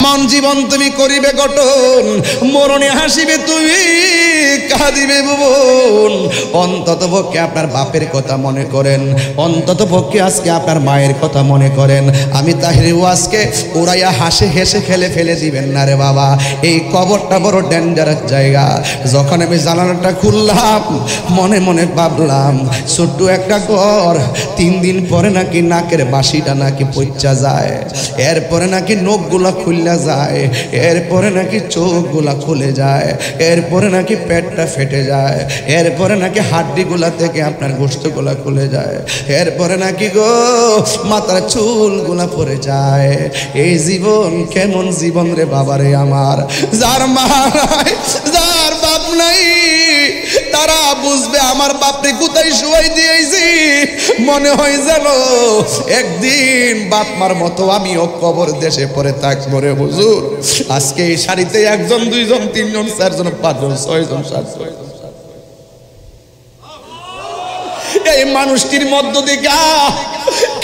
মন জীবন তুমি করিবে গঠন, মরণে হাসিবে তুমি কাঁদিবে ভুবন। অন্তত পক্ষে আপনার বাপের কথা মনে করেন, অন্তত পক্ষে আজকে আপনার মায়ের কথা মনে করেন। আমি তাহির ওয়াজকে উড়াইয়া হাসে হেসে খেলে ফেলে দিবেন না রে বাবা। এই কবরটা বড় ডেঞ্জারাস জায়গা। যখন আমি জানালাটা খুললাম মনে মনে ভাবলাম ছোট্ট একটা ঘর, 3 দিন পরে নাকি নাকের বাসিটা নাকি পচা যায়, এরপরে নাকি নখগুলা খুললা যায়, এরপরে নাকি চোখগুলা খুলে যায়, এরপরে নাকি পেটটা ফেটে যায়, এরপরে নাকি হাড্ডিগুলা থেকে আপনার গোশতগুলা খুলে যায়, এরপরে নাকি গো মাথার চুলগুলা পড়ে যায়। এই জীবন কেমন জীবন রে বাবারে আমার। যার মা নাই, যার বাপ নাই, তারা বুঝবে আমার বাপরে কোথায় শুয়াই দিয়েছি। মনে হয় যেন একদিন বাপ মার মতো আমিও কবর দেশে পড়ে থাকবো রে হুজুর। আজকে এই শাড়িতে 1 জন 2 জন 3 জন 4 জন 5 জন 6 জন 7 জন, এই মানুষটির মধ্য থেকে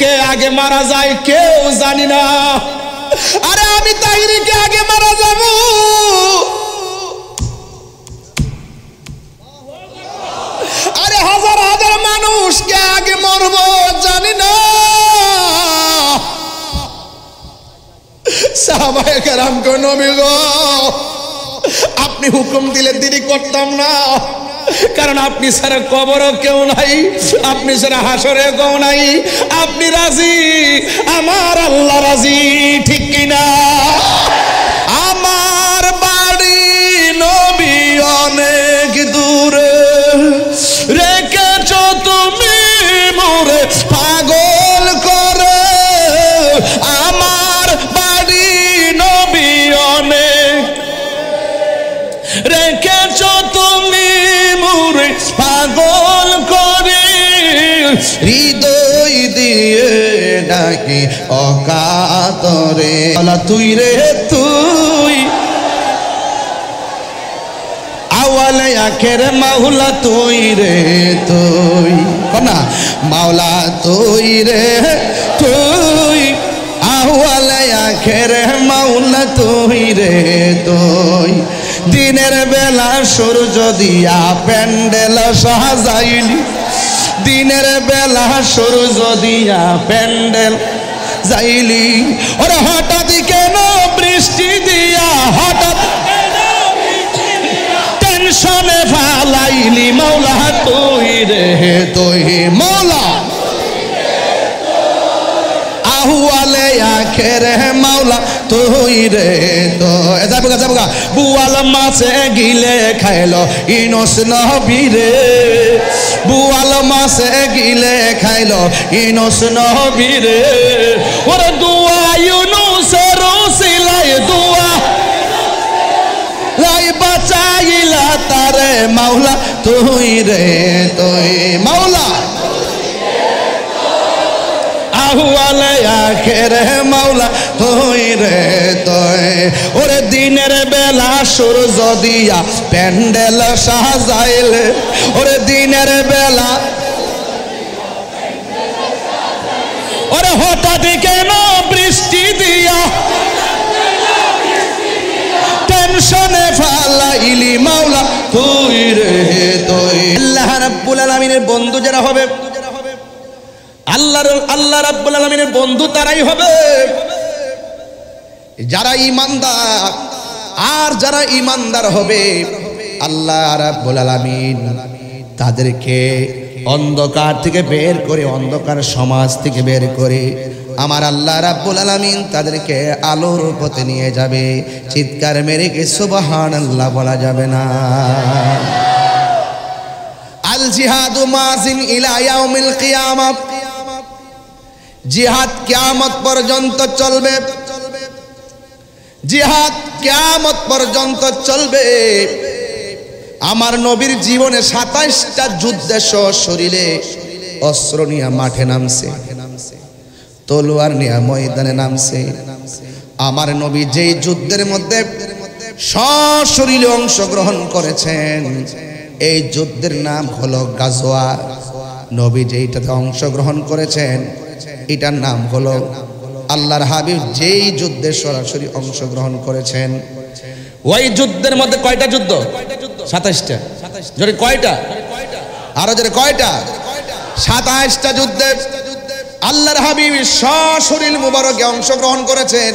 কে আগে মারা যায় কেউ জানি না। আরে আমি তাহিরকে আগে মারা যাব, আরে হাজার হাজার মানুষকে আগে মরব জানি না। সাহাবায়ে কেরাম কো নবী গো আপনি হুকুম দিলে দেরি করতাম না, কারণ আপনি ছাড়া কবরও কেউ নাই, আপনি ছাড়া হাসরে কেউ নাই। আপনি রাজি, আমার আল্লাহ রাজি, ঠিক কিনা? আমার বাড়ি নবী অনেক দূরে, রেখেছ তুমি মোরে পাগল করে। আমার বাড়ি নবী অনেক, রেখেছ তুমি মোরে পাগল করে। হৃদয় দিয়ে ডাকি অকাতরে, তুই রে তুই আওয়ালে আখের মাওলা তুই রে তুই, না মাওলা তুই রে তুই, আওয়ালে আখের মাওলা তুই রে তুই। দিনের বেলা সূর্য দিয়া প্যান্ডেল সাজাইলি, দিনের বেলা সূর্য দিয়া প্যান্ডেল যাইলি, ওরে হঠাৎ কেন বৃষ্টি দিয়া, হঠাৎ টেনশনে ফালাইলি, মাওলা তুই রে তুই, মাওলা আহওয়ালে আখের মাওলা তুই রে তুই। যাবগা যাবগা বুয়াল মাছে গিলে খাইলো ইনস নবী রে, বুয়াল মাছে গিলে খাইলো ইনস নবী রে। ওরে দুয়া ইউনুসের ওসিলায় দুয়া লাই বাঁচাইলা তারে মাওলা তুই রে তুই, মাওলা আহওয়ালে আখের মাওলা তুই রে তুই। ওরে দিনের বেলা সূর্য দিয়া প্যান্ডেল সাজাইলে, ওরে দিনের বেলা, ওরে হঠাৎ কেন বৃষ্টি দিয়া টেনশনে ফালাইলি, মাওলা তুই রে তুই। আল্লাহ রাব্বুল আলামিনের বন্ধু যারা হবে, আল্লাহ রাব্বুল আলামিনের বন্ধু তারাই হবে যারা ঈমানদার। আর যারা ঈমানদার হবে আল্লাহ রাব্বুল আলামিন তাদেরকে অন্ধকার থেকে বের করে, অন্ধকার সমাজ থেকে বের করে আমার আল্লাহ রাব্বুল আলামিন তাদেরকে আলোর পথে নিয়ে যাবে। চিৎকার মেরে কি সুবহানাল্লাহ বলা যাবে না? আল জিহাদু মাজিন ইলা ইয়াউমিল কিয়ামah, জিহাদ কিয়ামত পর্যন্ত চলবে, জিহাদ কিয়ামত পর্যন্ত চলবে। আমার নবীর জীবনে 27টা যুদ্ধে শরীরে অস্ত্র নিয়ে মাঠে নামছে, তলোয়ার নিয়ে ময়দানে নামছে। আমার নবী যেই যুদ্ধের মধ্যে সশরীরে অংশগ্রহণ করেছেন এই যুদ্ধের নাম হলো গাজওয়া। নবী যেইটাতে অংশগ্রহণ করেছেন এটার নাম হলো আল্লাহর হাবিব যেই যুদ্ধে সরাসরি অংশগ্রহণ করেছেন, ওই যুদ্ধের মধ্যে কয়টা যুদ্ধ? 27টা। জোরে কয়টা? আরো জোরে কয়টা? 27টা যুদ্ধে আল্লাহর হাবিব সশরীর মুবারকে অংশগ্রহণ করেছেন।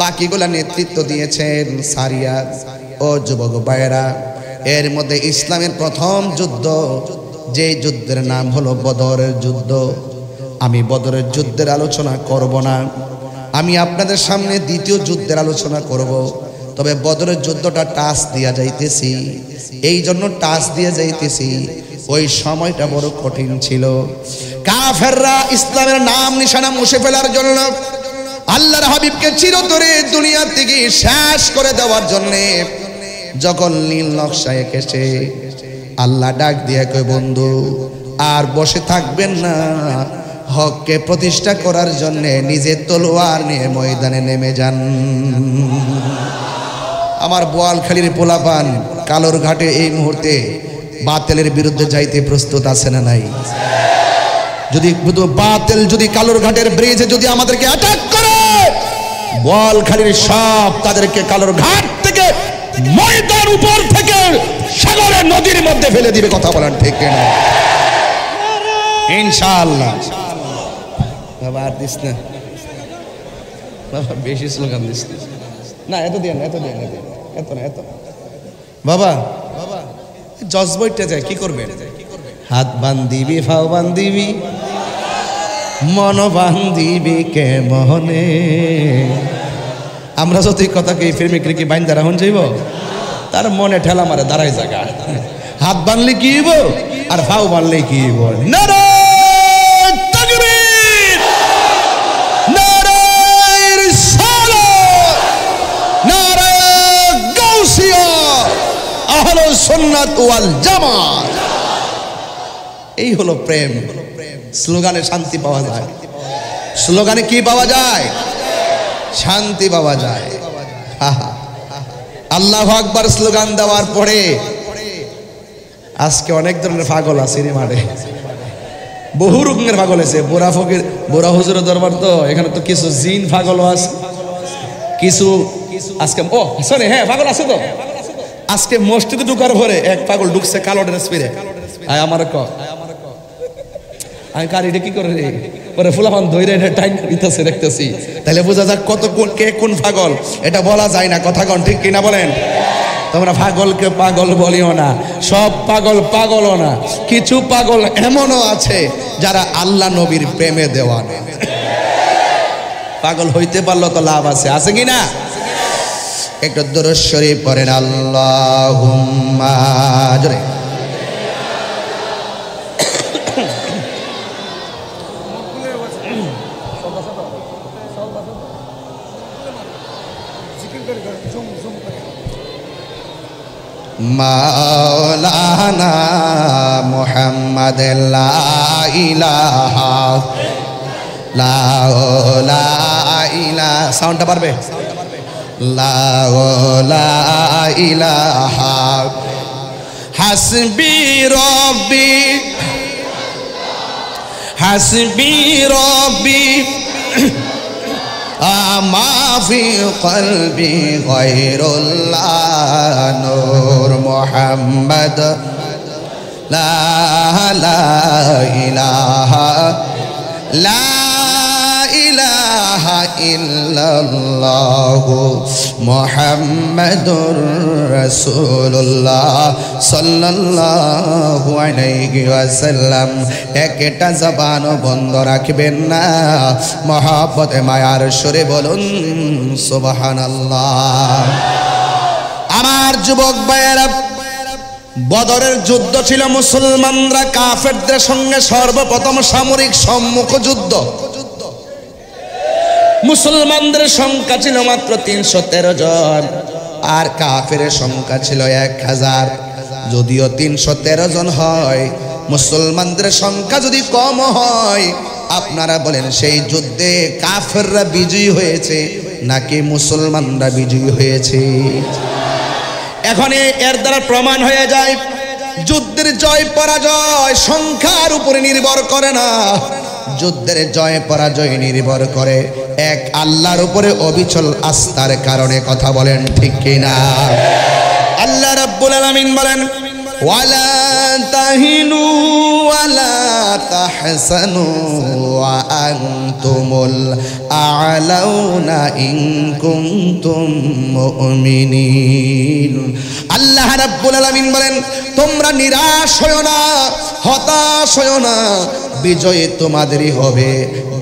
বাকিগুলা নেতৃত্ব দিয়েছেন সারিয়া ও যুবক ভাইয়েরা। এর মধ্যে ইসলামের প্রথম যুদ্ধ, যে যুদ্ধের নাম হলো বদরের যুদ্ধ। আমি বদরের যুদ্ধের আলোচনা করব না, আমি আপনাদের সামনে দ্বিতীয় যুদ্ধের আলোচনা করব। তবে বদরের যুদ্ধটা টাচ দিয়া যাইতেছি, এই জন্য টাচ দিয়ে যাইতেছি। ওই সময়টা বড় কঠিন ছিল। কাফেররা ইসলামের নাম নিশানা মুছে ফেলার জন্য, আল্লাহর হাবিবকে চিরতরে দুনিয়া থেকে শেষ করে দেওয়ার জন্য যখন নীল নকশায় এঁকেছে, আল্লাহ ডাক দিয়ে কয়, বন্ধু আর বসে থাকবেন না, হককে প্রতিষ্ঠা করার জন্য নিজের তলোয়ার নিয়ে ময়দানে নেমে যান। আমার বোয়ালখালীর পোলাপান কালোর ঘাটে এই মুহূর্তে বাতিলের বিরুদ্ধে যাইতে প্রস্তুত আছে না নাই? যদি বাতিল যদি কালোর ঘাটের ব্রিজে যদি আমাদেরকে অ্যাটাক করে, বোয়ালখালীর সব তাদেরকে কালোর ঘাট থেকে ময়দান উপর থেকে সাগরের নদীর মধ্যে ফেলে দিবে। কথা বলেন ঠিক কিনা? ইনশাআল্লাহ। বাবা আর দিস না বাবা, বেশি স্লোগান দিস না। এত দিয়ে না, এত দিয়ে না, এত না, এত বাবা বাবা জজ বইটা যায় কি করবেন? হাত বান্ধিবি, ফাও বান্ধিবি, মন বান্ধিবি কে মনে। আমরা যদি কথাকে প্রেমিক কি বাইন দ্বারা হন যাইব, তার মনে ঠেলা মারে দাঁড়াই জায়গা। হাত বানলে কি হইব আর ফাও বানলে কি হইব? নারায়ে তাকবীর, নারায়ে রিসালাত, নারায়ে গাউসিয়া, আহলুস সুন্নাত ওয়াল জামাত। এই হলো প্রেম। স্লোগানে শান্তি পাওয়া যায়। স্লোগানে কি পাওয়া যায়? শান্তি পাওয়া যায়। আল্লাহু আকবার স্লোগান দেওয়ার পরে আজকে অনেক ধরনের পাগল আছে রে মাঠে, বহু রকমের পাগল আছে। বোরা ফকির, বোরা হুজুরের দরবার তো, এখানে তো কিছু জিন পাগল আছে, কিছু আজকে ও শোনে, হ্যাঁ পাগল আছে তো। আজকে মসজিদে ঢুকার পরে এক পাগল ঢুকছে কালো ড্রেস পরে। আয় আমার ক আমি কারিটা কি করে রে পরে ফুলাফান ধৈরে টাইম দিতেছে দেখতেছি। তাহলে বোঝা যাক কত কোন কে কোন পাগল, এটা বলা যায় না। কথা কোন ঠিক কিনা বলেন? তোমরা পাগলকে পাগল বলিও না, সব পাগল পাগলও না। কিছু পাগল এমনও আছে যারা আল্লাহ নবীর প্রেমে দেওয়ানা। পাগল হইতে পারলো তো লাভ আছে, আছে কি না? একটু দুরূদ শরীফ পড়েন, আল্লাহুম্মা জোরে। মাওলানা মুহাম্মদ লা ইলাহা লা ইলাহা, সাউন্ডটা পারবে? লা ইলাহা হাসবি রব্বি, হাসবি রব্বি আমা ফি কলবি গায়রুল্লাহ, নূর মুহাম্মদ লা ইলাহা লা ইলাহা ইল্লাল্লাহু মুহাম্মাদুর রাসূলুল্লাহ সাল্লাল্লাহু আলাইহি ওয়াসাল্লাম। একটা জবান বন্ধ রাখবেন না, মহব্বতে মায়ার সুরে বলুন সুবহানাল্লাহ। আমার যুবক ভাইয়েরা, বদরের যুদ্ধ ছিল মুসলমানরা কাফেরদের সঙ্গে সর্বপ্রথম সামরিক সম্মুখ যুদ্ধ। মুসলমানদের সংখ্যা ছিল মাত্র 313 জন, আর কাফের সংখ্যা ছিল 1000। যদিও 313 জন হয়, মুসলমানদের সংখ্যা যদি কম হয়, আপনারা বলেন সেই যুদ্ধে কাফেররা বিজয়ী হয়েছে নাকি মুসলমানরা বিজয়ী হয়েছে? এখন এর দ্বারা প্রমাণ হয়ে যায় যুদ্ধের জয় পরাজয় সংখ্যার উপরে নির্ভর করে না, যুদ্ধের জয় পরাজয় নির্ভর করে এক আল্লাহর উপরে অবিচল আস্থার কারণে। কথা বলেন ঠিক কিনা? আল্লাহ রাব্বুল আলামিন বলেন ওয়ালা তাহিনু ওয়ালা তাহসানু ওয়া আনতুমুল আ'লাউনা ইন কুনতুম মুমিনিন। আল্লাহ রাব্বুল আলামিন বলেন তোমরা নিরাশ হয়ো না, হতাশ হয়ো না, বিজয় তোমাদেরই হবে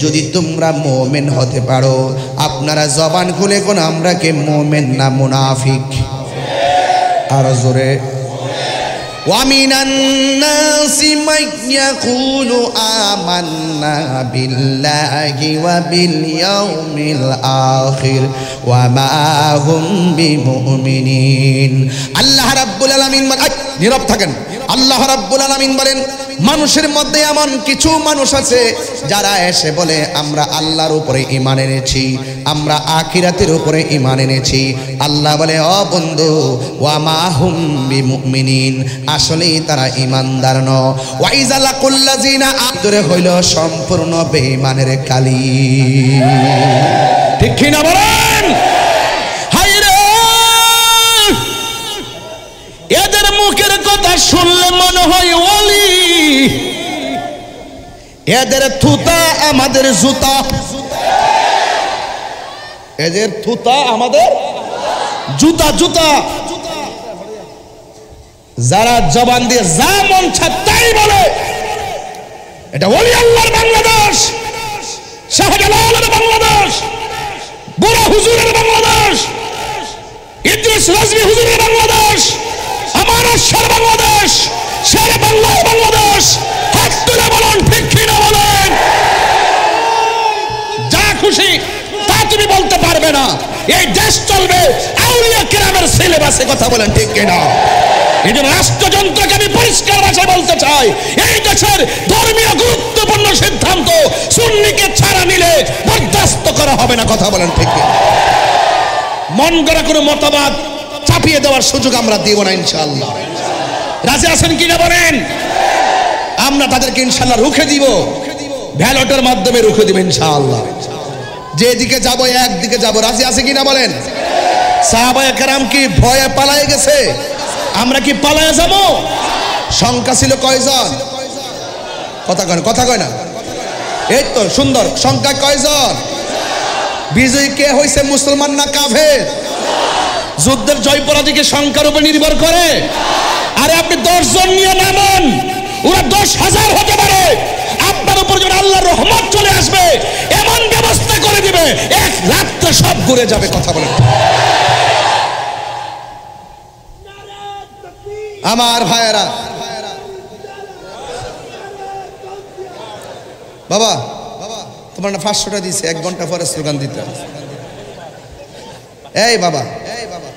যদি তোমরা মুমিন হতে পারো। আপনারা জবান খুলে কোন আমরা কে মুমিন না মুনাফিক? আর জোরে وَمِنَ النَّاسِ مَن يَقُولُ آمَنَّا بِاللَّهِ وَبِالْيَوْمِ الْآخِرِ وَمَا هُمْ بِمُؤْمِنِينَ। আল্লাহ রাব্বুল আলামিন নীরব থাকেন। আল্লাহ রাব্বুল আলামিন বলেন মানুষের মধ্যে এমন কিছু মানুষ আছে যারা এসে বলে আমরা আল্লাহর উপরে ঈমান এনেছি, আমরা আখিরাতের উপরে ঈমান এনেছি। আল্লাহ বলে ও বন্ধু ওয়া মা হুম বিমুমিনিন, আসলেই তারা ঈমানদার নয়। ওয়া ইযা লাকুল্লাযিনা আদরে হইল সম্পূর্ণ বেঈমানের কালি। ঠিক কি না বলেন? হায়রে এদের মুখের কথা শুনলে মনে হয় ওলি, এদের থুতা আমাদের জুতা, এদের থুতা আমাদের জুতা জুতা। যারা জবান দিয়ে যা মন চায় তাই বলে, এটা ওলি আল্লাহর বাংলাদেশ, শাহজালালের বাংলাদেশ, বুড়া হুজুরের বাংলাদেশ, ইদ্রিস রাজভী হুজুরের বাংলাদেশ, আমার আশার বাংলাদেশ, শেরে বাংলার বাংলাদেশ। হাত তুলে বলুন ঠিক কিনা বলেন? যা খুশি তা তুমি বলতে পারবে না, এই দেশ চলবে আউলিয়া কেরামের সিলেবাসে। কথা বলেন ঠিক কিনা? এই যে রাষ্ট্রযন্ত্রকে আমি পরিষ্কার ভাষায় বলতে চাই, এই দেশের ধর্মীয় গুরুত্বপূর্ণ সিদ্ধান্ত সুন্নিকে ছাড়া নিলে বরদাস্ত করা হবে না। কথা বলেন ঠিক কিনা? মন গড়া কোনো মতবাদ চাপিয়ে দেওয়ার সুযোগ আমরা দিব না ইনশাআল্লাহ। রাজি আছেন কিনা বলেন? আমরা তাদেরকে ইনশাআল্লাহ রুখে দিব, ব্যালটের মাধ্যমে রুখে দিব ইনশাআল্লাহ। যেদিকে যাব একদিকে যাব। রাজি আছে কিনা বলেন? সাহাবায়ে কেরাম কি ভয়ে পালায়ে গেছে? আমরা কি পালায়ে যাব? সংখ্যা ছিল কয়জন? কথা কয় না, কথা কয় না। এই তো সুন্দর। সংখ্যা কয়জন? বিজয়ী কে হইছে, মুসলমান না কাফের? যুদ্ধের জয় পরাজয় কি সংখ্যার উপর নির্ভর করে? আরে আপনি 10 জন নিয়ে নামান, ওরা 10,000 হতে পারে। আপনার উপর যখন আল্লাহর রহমত চলে আসবে এমন ব্যবস্থা করে দিবে এক রাত্রে সব ঘুরে যাবে। কথা বলেন আমার ভাইয়েরা। বাবা তোমার না 500 টাকা দিয়েছে, 1 ঘন্টা পরে স্লোগান দিতে। এই বাবা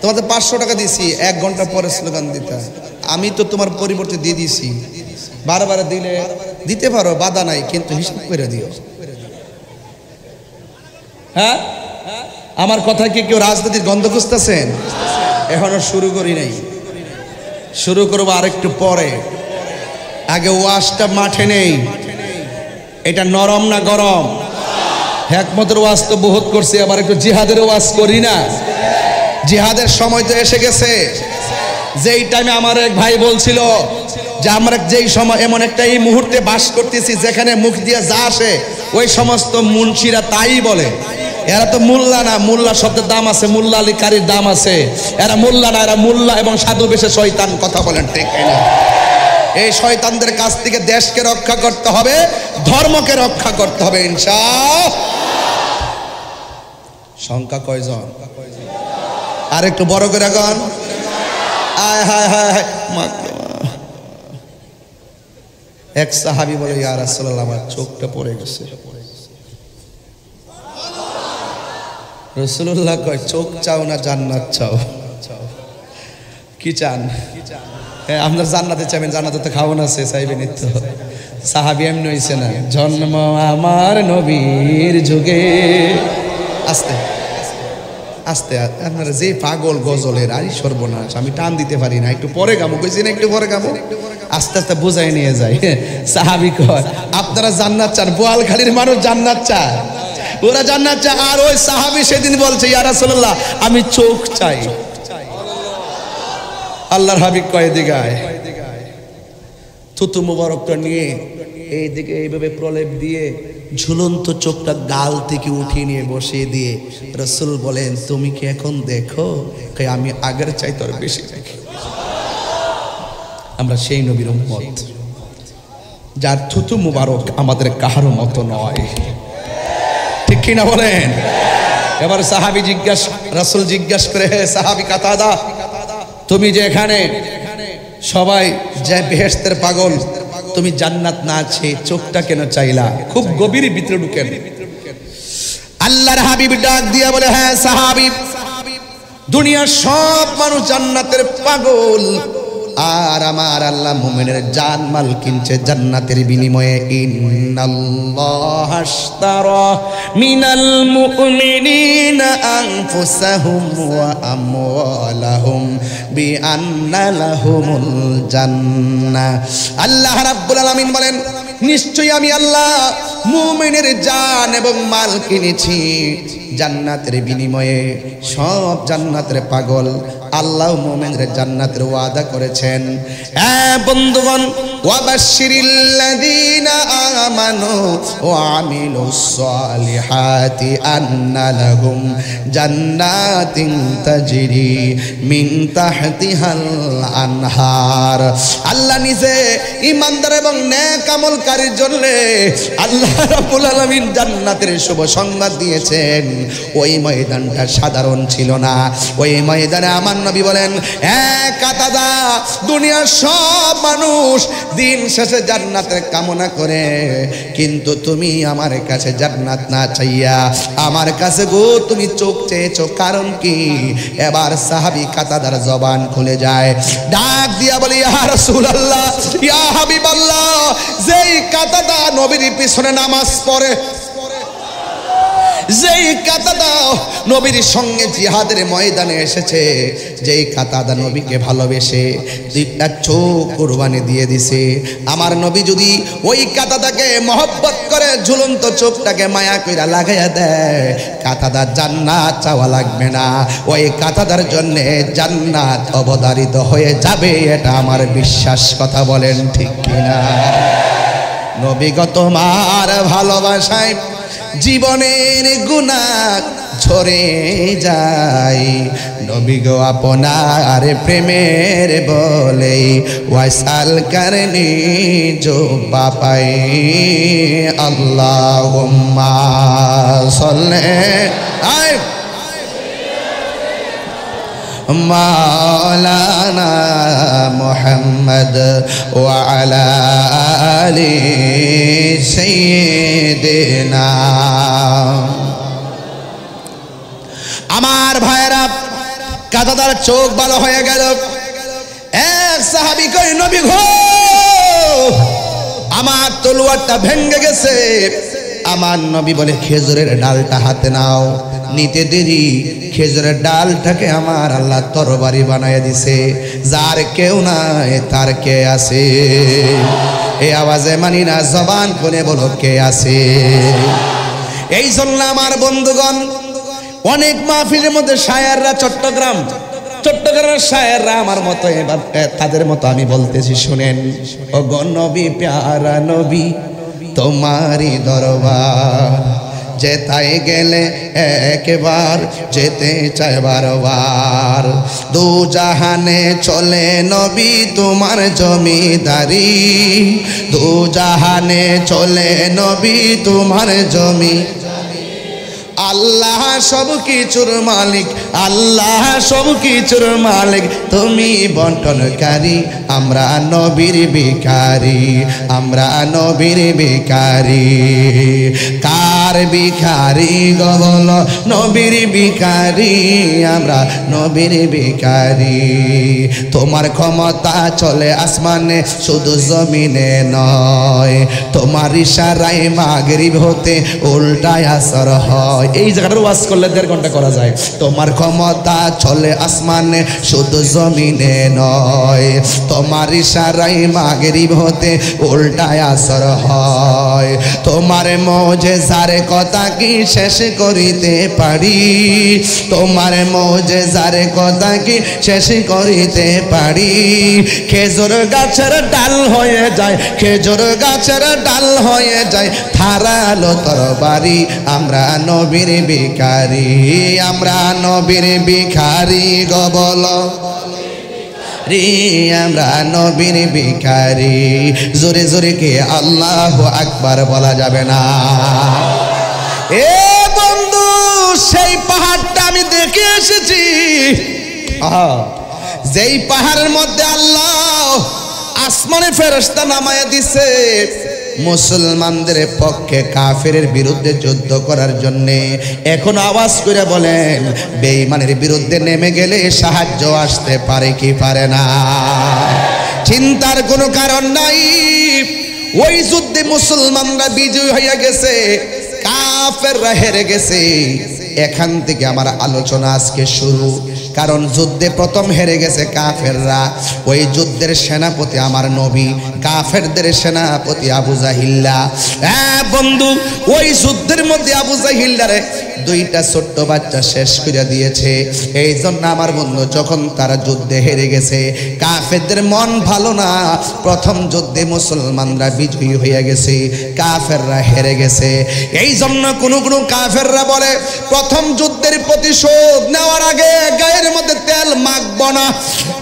তোমাদের 500 টাকা দিয়েছি, 1 ঘন্টা পরে স্লোগান দিতে। আমি তো তোমার পরিবর্তে দিয়ে দিয়েছি, বারবার দিলে দিতে পারো, বাধা নাই, কিন্তু হিসাব করে দিও। হ্যাঁ, আমার কথা কি কেউ রাজনীতির গন্ধ খুঁজতেছেন? এখনো শুরু করি নাই, শুরু করবো আরেকটু পরে। আগে ওয়াজটা মাঠে নেই, এটা নরম না গরম? হিকমতের ওয়াজ তো বহুত করছি, আবার একটু জিহাদের ওয়াজ করি না? জিহাদের সময় তো এসে গেছে। যেই টাইমে আমার এক ভাই বলছিল যে আমরা যেই সময় এমন একটা এই মুহূর্তে বাস করতেছি যেখানে মুখ দিয়ে যা আসে ওই সমস্ত মুন্সিরা তাই বলে। এরা তো মোল্লা না, মোল্লা শব্দের দাম আছে, মোল্লা আলী কারির দাম আছে। এরা মোল্লা না, এরা মোল্লা এবং সাধু বেশে শয়তান। কথা বলেন ঠিক না? এই শয়তানদের কাছ থেকে দেশকে রক্ষা করতে হবে, ধর্মকে রক্ষা করতে হবে ইনশাআল্লাহ। সংখ্যা কয়জন? আর একটু বড় করে গান। আয় হায় হায় হায়। এক সাহাবী বলে ইয়া রাসূলুল্লাহ আমার চোখটা পড়ে গেছে। রাসূলুল্লাহ কয় চোখ চাও না জান্নাত চাও? কি চান? হ্যাঁ আপনার জান্নাতে চাইবেন, জান্নাতে তো খাওয়ানো আছে, চাইবেন তো। সাহাবী এমনি হইছে না, জন্ম আমার নবীর যুগে। আস্তে আস্তে আপনারা যে পাগল গজলের, আরে সর্বনাশ, আমি টান দিতে পারি না, একটু পরে গামো কইছি না, একটু পরে গামো। আস্তে আস্তে বুঝাই নিয়ে যায়। সাহাবী কয় আপনারা জান্নাত চান, বোয়ালখালীর মানুষ জান্নাত চায়, ওরা জান্নাত চায়। আর ওই সাহাবী সেদিন বলছে ইয়া রাসূলুল্লাহ আমি চোখ চাই। আল্লাহর হাবিব কয় দিগায় থুতু মুবারকটা নিয়ে এইদিকে এইভাবে প্রলেপ দিয়ে ঝুলন্ত চোখটা গাল থেকে উঠিয়ে নিয়ে বসিয়ে দিয়ে রাসূল বলেন তুমি কি এখন দেখো? আমি আগের চাইতে আর বেশি দেখি। আমরা সেই নবীর উম্মত যার থুতু মুবারক আমাদের কাহারও মতো নয়, ঠিক কিনা বলেন? এবার সাহাবী রাসূল জিজ্ঞাসা করে, হে সাহাবী কাতাদা, তুমি যে এখানে সবাই যে বেহেশতের পাগল, তুমি জান্নাত না আছে চোখটা কেন চাইলা? খুব গভীর ভিতরে ঢুকেন। আল্লাহর হাবিব ডাক দিয়া বলে, হ্যাঁ সাহাবী, দুনিয়ার সব মানুষ জান্নাতের পাগল, আর আমার আল্লাহ মুমিনের জান মাল কিনছে জান্নাতের বিনিময়ে। ইন্নাল্লাহ আশতারা মিনাল মুমিনিনা আনফুসাহুম ওয়া আমওয়ালাহুম বিআন্না লাহুমুল জান্নাহ। আল্লাহ রাব্বুল আলামিন বলেন, নিশ্চয়ই আমি আল্লাহ মুমিনের জান এবং মাল কিনেছি জান্নাতের বিনিময়ে। সব জান্নাতের পাগল, আল্লাহ মুমিনের জান্নাতের ওয়াদা করেছেন। হ্যাঁ বন্ধুগণ, ওয়াবাশশিরিল্লাযীনা আমানু ওয়া আমিলুস সালিহাতি আন্না লাহুম জান্নাতিন তাজরি মিন তাহতিহাল আনহার। আল্লাহ নিজে ঈমানদার এবং নেক আমলকারীর জন্য আল্লাহ রাব্বুল আলামিন জান্নাতের শুভ সংবাদ দিয়েছেন। ওই ময়দানটা সাধারণ ছিল না। ওই ময়দানে আমার নবী বলেন, এক কাতাদা, দুনিয়ার সব মানুষ দিন শেষে জান্নাতের কামনা করে, কিন্তু তুমি আমার কাছে জান্নাত না চাইয়া আমার কাছে গো তুমি চোখ চেয়েছো, কারণ কি? এবার সাহাবী কাতাদার জবান খুলে যায়, ডাক দিয়া বলে, ইয়া রাসূলুল্লাহ, ইয়া হাবিবাল্লাহ, যেই কাতাদা নবীর পিছনে নামাজ পড়ে, যেই কাতাদা নবীর সঙ্গে জিহাদের ময়দানে এসেছে, যেই কাতাদা নবীকে ভালোবেসে দুইটা চোখ কুরবানি দিয়ে দিছে, আমার নবী যদি ওই কাতাদাকে মহব্বত করে ঝুলন্ত চোখটাকে মায়া কইরা লাগাইয়া দেয়, কাতাদা জান্নাত চাওয়া লাগবে না, ওই কাতাদার জন্যে জান্নাত অবধারিত হয়ে যাবে। এটা আমার বিশ্বাস। কথা বলেন ঠিক কিনা? নবী গো তোমার ভালোবাসায় জীবনের গুনাহ ঝরে যায়, নবী গো আপনার প্রেমের বলে ওয়াসাল করনি জো বাপাই। আল্লাহুম্মা সাল্লি আয় মাওলানা মুহাম্মদ ওয়া আলা আলি সাইয়্যিদিনা। আমার ভাইরা, কাতাদার চোখ ভালো হয়ে গেল। এক সাহাবী কই, নবী গো আমার তলোয়ারটা ভেঙে গেছে। আমার নবী বলে, খেজুরের ডালটা হাতে নাও। নিতে দেরি, খেজুরের ডালটাকে আমার আল্লাহ তরবারি বানায় দিছে। যার কেউ নাই তার কে আছে? এই আওয়াজে মানি না, জবান করে বলো কে আছে? এই জন্য আমার বন্ধুগণ, অনেক মাহফিলের মধ্যে শায়েররা চট্টগ্রামের শায়েররা আমার মতো, এবার তাদের মতো আমি বলতেছি, শুনেন। ও গো নবী, প্যারা নবী, তোমারই দরবার যেতাই গেলে একবার যেতে চায় বারবার। দু জাহানে চলে নবী তোমার জমিদারি, দু জাহানে চলে নবী তোমার জমি। আল্লাহ সব কিছুর মালিক, আল্লাহ সব কিছুর মালিক, তুমি বন্টনকারী। আমরা নবীর ভিখারি, আমরা নবীর ভিখারি। কার ভিখারি গো বলো? নবীর ভিখারি, আমরা নবীর ভিখারি। তোমার ক্ষমতা চলে আসমানে, শুধু জমিনে নয়। তোমার ইশারায় মাগরিব হতে উল্টায় আসর হয়। এই জায়গাটার ওয়াজ করলে 1.5 ঘন্টা করা যায়। তোমার ক্ষমতা চলে আসমানে, শুধু জমিনে নয়। তোমার ইশারায় মাগরিব হতে উল্টায় আসর হয়। তোমার মুজিজার কথা কি শেষ করিতে পারি, তোমার মুজিজার কথা কি শেষ করিতে পারি। খেজুর গাছের ডাল হয়ে যায়, খেজুর গাছের ডাল হয়ে যায় ধারালো তরবারি। আমরা নবীর ভিখারি, আমরা নবীর ভিখারি গো বলো রে, আমরা নবীর ভিখারি। জোরে জোরে কে আল্লাহু আকবার বলা যাবে না? এ বন্ধু, সেই পাহাড়টা আমি দেখে এসেছি, যেই পাহাড়ের মধ্যে আল্লাহ আসমানে ফেরেশতা নামায়া দিছে মুসলমানদের পক্ষে কাফেরের বিরুদ্ধে যুদ্ধ করার জন্য। এখন আওয়াজ করে বলেন, বেঈমানের বিরুদ্ধে নেমে গেলে সাহায্য আসতে পারে কি পারে না? চিন্তার কোনো কারণ নাই। ওই যুদ্ধে মুসলমানরা বিজয় হয়ে গেছে, কাফেররা হেরে গেছে। এখান থেকে আমার আলোচনা আজকে শুরু। কারণ যুদ্ধে প্রথম হেরে গেছে কাফেররা। ওই যুদ্ধের সেনাপতি আমার নবী, কাফেরদের সেনাপতি আবু জাহিল্লা। হ্যাঁ বন্ধু, ওই যুদ্ধের মধ্যে আবু জাহিল্লারে দুইটা ছোট্ট বাচ্চা শেষ করে দিয়েছে। এই জন্য আমার বন্ধু, যখন তারা যুদ্ধে হেরে গেছে, কাফেরদের মন ভালো না। প্রথম যুদ্ধে মুসলমানরা বিজয়ী হয়ে গেছে, কাফেররা হেরে গেছে। এই জন্য কোন কোন কাফেররা বলে, প্রথম যুদ্ধের প্রতিশোধ নেওয়ার আগে গায়ের মধ্যে তেল মাখব না।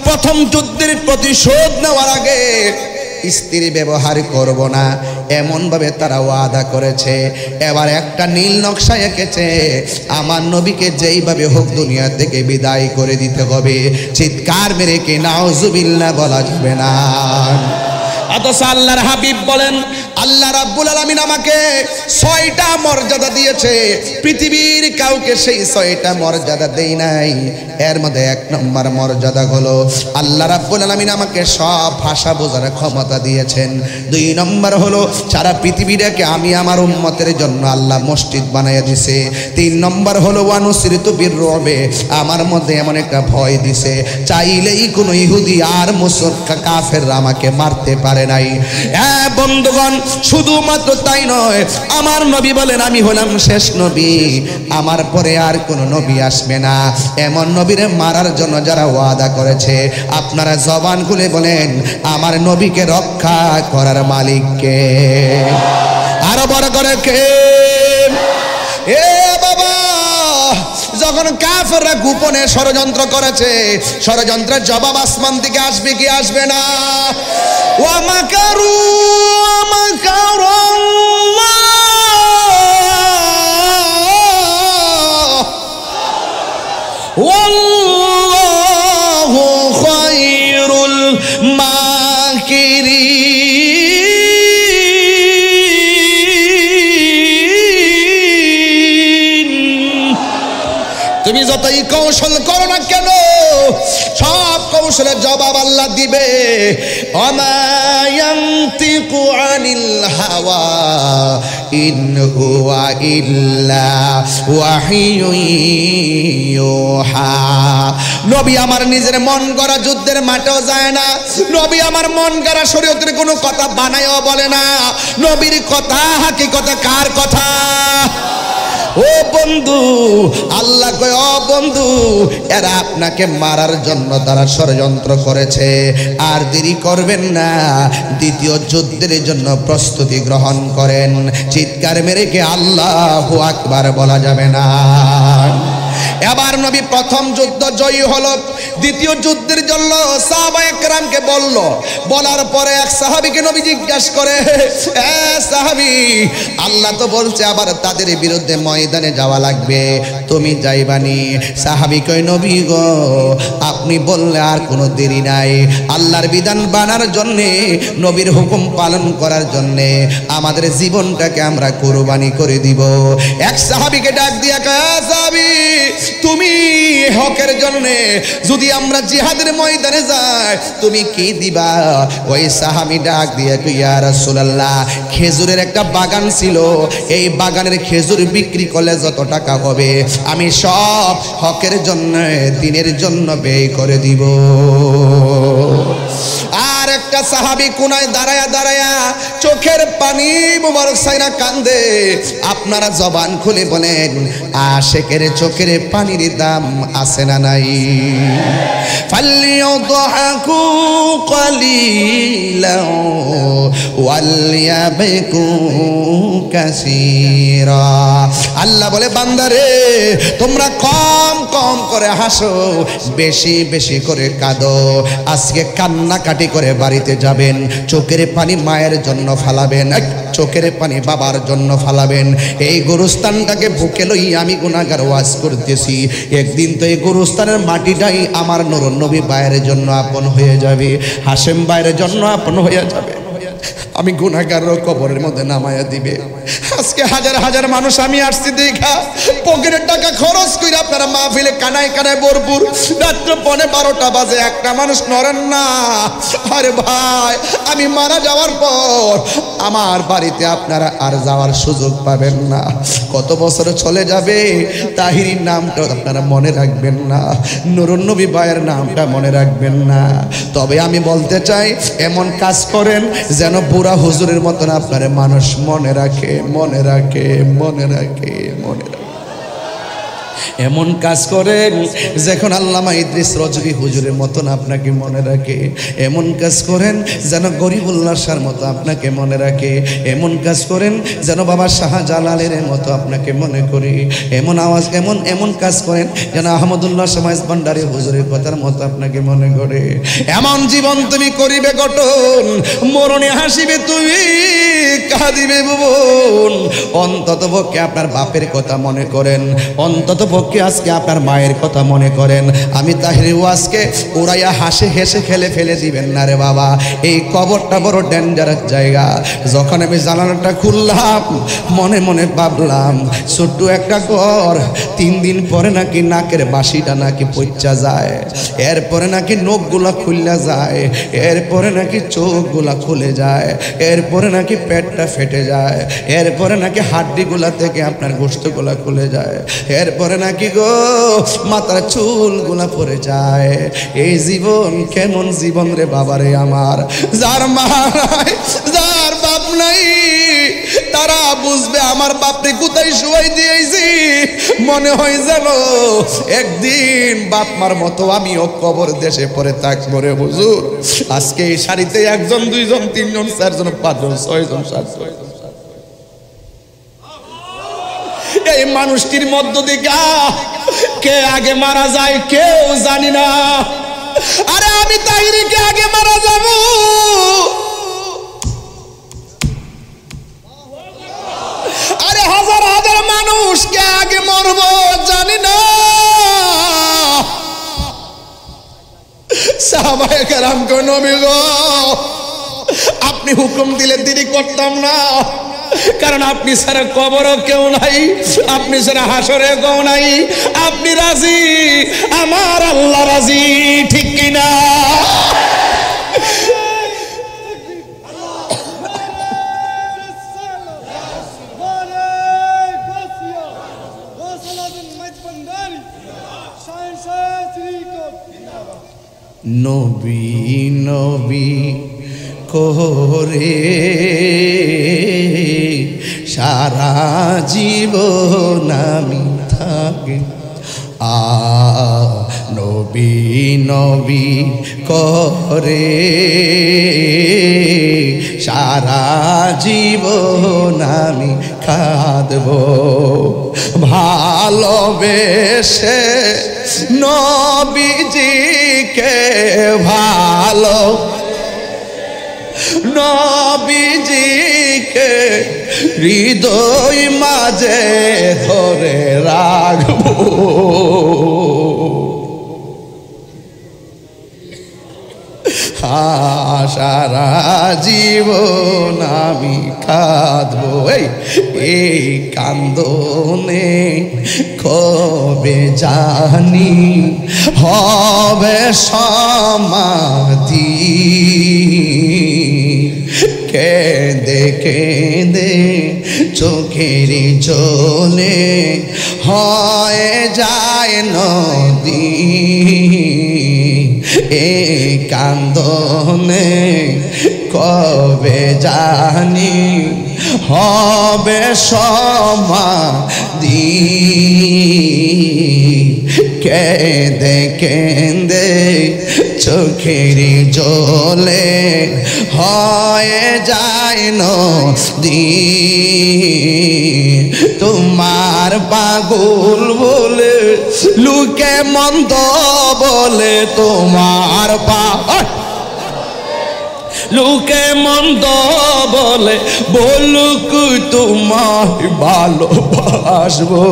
প্রথম যুদ্ধের প্রতিশোধ নেওয়ার আগে স্ত্রী ব্যবহার করব না, এমন ভাবে তারা ওয়াদা করেছে। এবার একটা নীল নকশা এঁকেছে, আমার নবীকে যেইভাবে হোক দুনিয়া থেকে বিদায় করে দিতে হবে। চিৎকার মেরে কি নাউজুবিল্লাহ বলা যাবে না? অথচ আল্লাহর হাবিব বলেন, আল্লাহ রাব্বুল আলামিন আমাকে 6টা মর্যাদা দিয়েছে, পৃথিবীর কাউকে সেই 6টা মর্যাদা দেই নাই। এর মধ্যে 1 নম্বর মর্যাদা হলো আল্লাহ রাব্বুল আলামিন আমাকে সব ভাষা বোঝার ক্ষমতা দিয়েছেন। 2 নম্বর হলো সারা পৃথিবীটাকে আমি আমার উম্মতের জন্য আল্লাহ মসজিদ বানাইয়া দিছে। 3 নম্বর হলো ওয়ানুসিরিতু বিররুবে, আমার মধ্যে এমন একটা ভয় দিছে, চাইলেই কোনো ইহুদি আর মুসলমান কাফেররা আমাকে মারতে পারে নাই। হ্যাঁ বন্ধুগণ, শুধুমাত্র তাই নয়, আমার নবী বলেন আমি হলাম শেষ নবী, আমার পরে আর কোন নবী আসবে না। এমন নবীরে মারার জন্য যারা ওয়াদা করেছে, আপনারা জবান খুলে বলেন, আমার নবীকে রক্ষা করার মালিক কে? আরো বড় করে কে? এ বাবা, যখন কাফেররা গোপনে ষড়যন্ত্র করেছে, ষড়যন্ত্রের জবাব আসমান থেকে আসবে কি আসবে না? ওয়া মাকারু ওয়া মাকারুল্লাহ ওয়াল্লাহু খায়রুল মাকিরিন। তুমি যতই কৌশল করো না কেন, সব কৌশলের জবাব আল্লাহ দিবে। ওমা ইয়ানতিকু আনিল হাওয়া ইন হুয়া ইল্লা ওয়াহিয়ুন ইউহা। নবী আমার নিজের মন গড়া যুদ্ধের মাঠেও যায় না, নবী আমার মন গড়া শরীয়তের কোনো কথা বানায়ও বলে না। নবীর কথা হাকিকতে কার কথা? ও বন্ধু, আল্লাহ কয়, ও বন্ধু, এরা আপনাকে মারার জন্য তারা ষড়যন্ত্র করেছে, আর দেরি করবেন না, দ্বিতীয় যুদ্ধের জন্য প্রস্তুতি গ্রহণ করেন। চিৎকার মেরে কে আল্লাহু আকবার বলা যাবে না? এবার নবী প্রথম যুদ্ধ জয়ী হলো, দ্বিতীয় যুদ্ধের জন্য সাহাবায়ে কেরামকে বলল। বলার পরে এক সাহাবীকে নবী জিজ্ঞাসা করে, এ সাহাবী, আল্লাহ তো বলছে আবার তাদের বিরুদ্ধে ময়দানে যাওয়া লাগবে, তুমি যাইবানি? সাহাবী কয়, নবী গো, আপনি বললে আর কোনো দেরি নাই। আল্লাহর বিধান বানার জন্যে, নবীর হুকুম পালন করার জন্যে আমাদের জীবনটাকে আমরা কুরবানি করে দিব। এক সাহাবীকে ডাক দিয়া কয়, সাহাবী, তুমি হকের জন্য যদি আমরা জিহাদের ময়দানে যাই, তুমি কি দিবা? ওই সাহাবী ডাক দিয়ে কই, ইয়া রাসূলুল্লাহ, খেজুরের একটা বাগান ছিল, এই বাগানের খেজুর বিক্রি করলে যত টাকা হবে আমি সব হকের জন্য, দিনের জন্য ব্যয় করে দিব। আর এক একটা সাহাবী কোনায় দাঁড়ায়া দাঁড়ায়া চোখের পানি মুবারক সাইরা কান্দে। আপনারা জবান খুলে বলেন, আশেকের চোখের পানির দাম আছে না নাই? ফালিয়াদহাকু কালিলাও ওয়ালিয়াবকু কাসীরা। আল্লাহ বলে, বান্দারে তোমরা কম কম করে হাসো, বেশি বেশি করে কাঁদো। আজকে কান্নাকাটি করে বাড়িতে যাবেন, চোখের পানি মায়ের জন্য ফালাবেন, চোখের পানি বাবার জন্য ফালাবেন। এই গোরস্থানটাকে বুকে লই আমি গুনাহগার ওয়াজ করতেছি, একদিন তো এই গোরস্থানের মাটিটাই আমার নূর নবী ভাইয়ের জন্য আপন হয়ে যাবে, হাশেম ভাইয়ের জন্য আপন হয়ে যাবে। আমি গুনাহগারের কবরের মধ্যে নামায়া দিবে। আজকে হাজার হাজার মানুষ আমি আসছি দেখা পকেটের টাকা খরচ করে আপনারা মাহফিলে কানায় কানায় ভরপুর। রাত্র 12টা বাজে একটা মানুষ নড়েন না। আরে ভাই, আমি মারা যাওয়ার পর আমার বাড়িতে আপনারা আর যাওয়ার সুযোগ পাবেন না। কত বছর চলে যাবে, তাহিরির নামটা আপনারা মনে রাখবেন না, নূরুন নবী ভাইয়ের নামটা মনে রাখবেন না। তবে আমি বলতে চাই, এমন কাজ করেন যেন বুড়া হুজুরের মতন আপনারা মানুষ মনে রাখে, মনে রাখে, মনে রাখে, মনে রাখে। এমন কাজ করেন যখন আল্লামা ইদ্রিস রজভী হুজুরের মতন আপনাকে মনে রাখে। এমন কাজ করেন যেন গরিবুল্লাহ শাহর মতো আপনাকে মনে রাখে। এমন কাজ করেন যেন বাবা শাহজালালের মতো আপনাকে মনে করি। এমন কাজ করেন যেন আহমদুল্লাহ সমাজ ভান্ডারী হুজুরের কথার মতো আপনাকে মনে করে। এমন জীবন তুমি করিবে গঠন, মরণে হাসিবে তুমি, কাঁদিবে ভুবন। অন্তত পক্ষে আপনার বাপের কথা মনে করেন, অন্তত পক্ষে আজকে আপনার মায়ের কথা মনে করেন। আমি তাহির ওয়াজকে উড়াইয়া হাসে হেসে খেলে ফেলে দিবেন না রে বাবা। এই কবরটা বড় ডেঞ্জারাস জায়গা। যখন আমি জানালাটা খুললাম, মনে মনে ভাবলাম ছোট্ট একটা ঘর, 3 দিন পরে নাকি নাকের বাসিটা নাকি পচা যায়, এরপরে নাকি নখগুলা খুললা যায়, এরপরে নাকি চোখগুলা খুলে যায়, এরপরে নাকি পেটটা ফেটে যায়, এরপরে নাকি হাড্ডিগুলা থেকে আপনার গোশতগুলা খুলে যায়, এরপরে নাকি গো মাথার চুলগুলা পড়ে যায়। এই জীবন কেমন জীবন রে বাবারে আমার। যার মা নাই, যার বাপ নাই, তারা বুঝবে আমার বাপরে কোথায় শুয়াই দিয়েছি। মনে হয় যেন একদিন বাপ মার মতো আমিও কবর দেশে পড়ে থাকবো রে হুজুর। আজকে এই শাড়িতে 1 জন 2 জন 3 জন 4 জন 5 জন 6 জন 7 জন, এই মানুষটির মধ্য থেকে কে আগে মারা যায় কেউ জানি না। আরে আমি তাহিরিকে আগে মারা যাব, আরে হাজার হাজার মানুষকে আগে মরব জানি না। সাহাবায়ে কেরাম কো নবী গো, আপনি হুকুম দিলে দেরি করতাম না, কারণ আপনি ছাড়া কবরও কেউ নাই, আপনি ছাড়া হাসরে কেউ নাই। আপনি রাজি, আমার আল্লাহ রাজি, ঠিক কিনা? নবী নবী করে সারা জীবন আমি থাকি, নবী নবী করে সারা জীবন আমি কাঁদব। ভালোবেসে নবীজিকে ভালো, নবীজিকে হৃদয় মাঝে ধরে রাখবো। সারা জীবন আমি কাঁদবো। এই কান্দনে কবে জানি হবে সমাধি, কেঁদে কেঁদে চোখের জলে হয়ে যায় নদী, এই কান্দনে কবে জানি হবে সমাধি কেঁদে কেঁদে চোখের জলে হয়ে যায় নদী তোমার পাগল বলে লোকে মন্দ বলে তোমার লোকে মন্দ বলে বলুক তোমায় ভালোবাসবো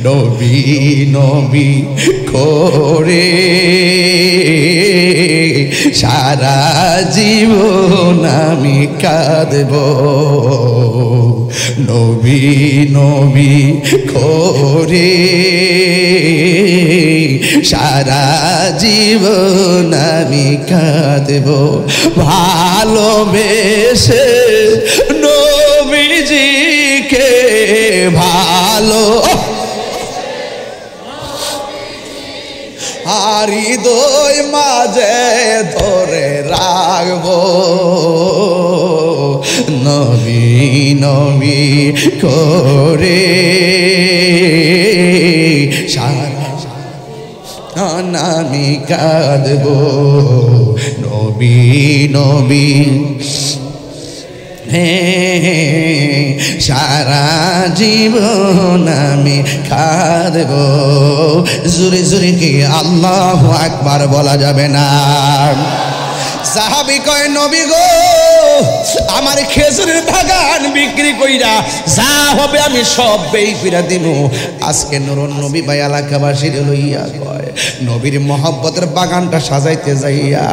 নবী নবী করে সারা জীবন আমি কাঁদব নবী নবী করে সারা জীবন আমি কাঁদব ভালোবেসে নবীজিকে ভালো হৃদয় মাঝে ধরে রাখবো নবী নবী করে সারা আমি কাঁদবো নবী নবী সারা জীবন আমি কাঁদব জোরে জোরে কি আল্লাহু আকবার বলা যাবে না সাহাবী কয় নবী গো আমার খেজুরের বাগান বিক্রি কইরা যা হবে আমি সব বেই কইরা দিব আজকে নুরুন নবী ভাই এলাকাবাসীর লইয়া কয় নবীর মহব্বতের বাগানটা সাজাইতে যাইয়া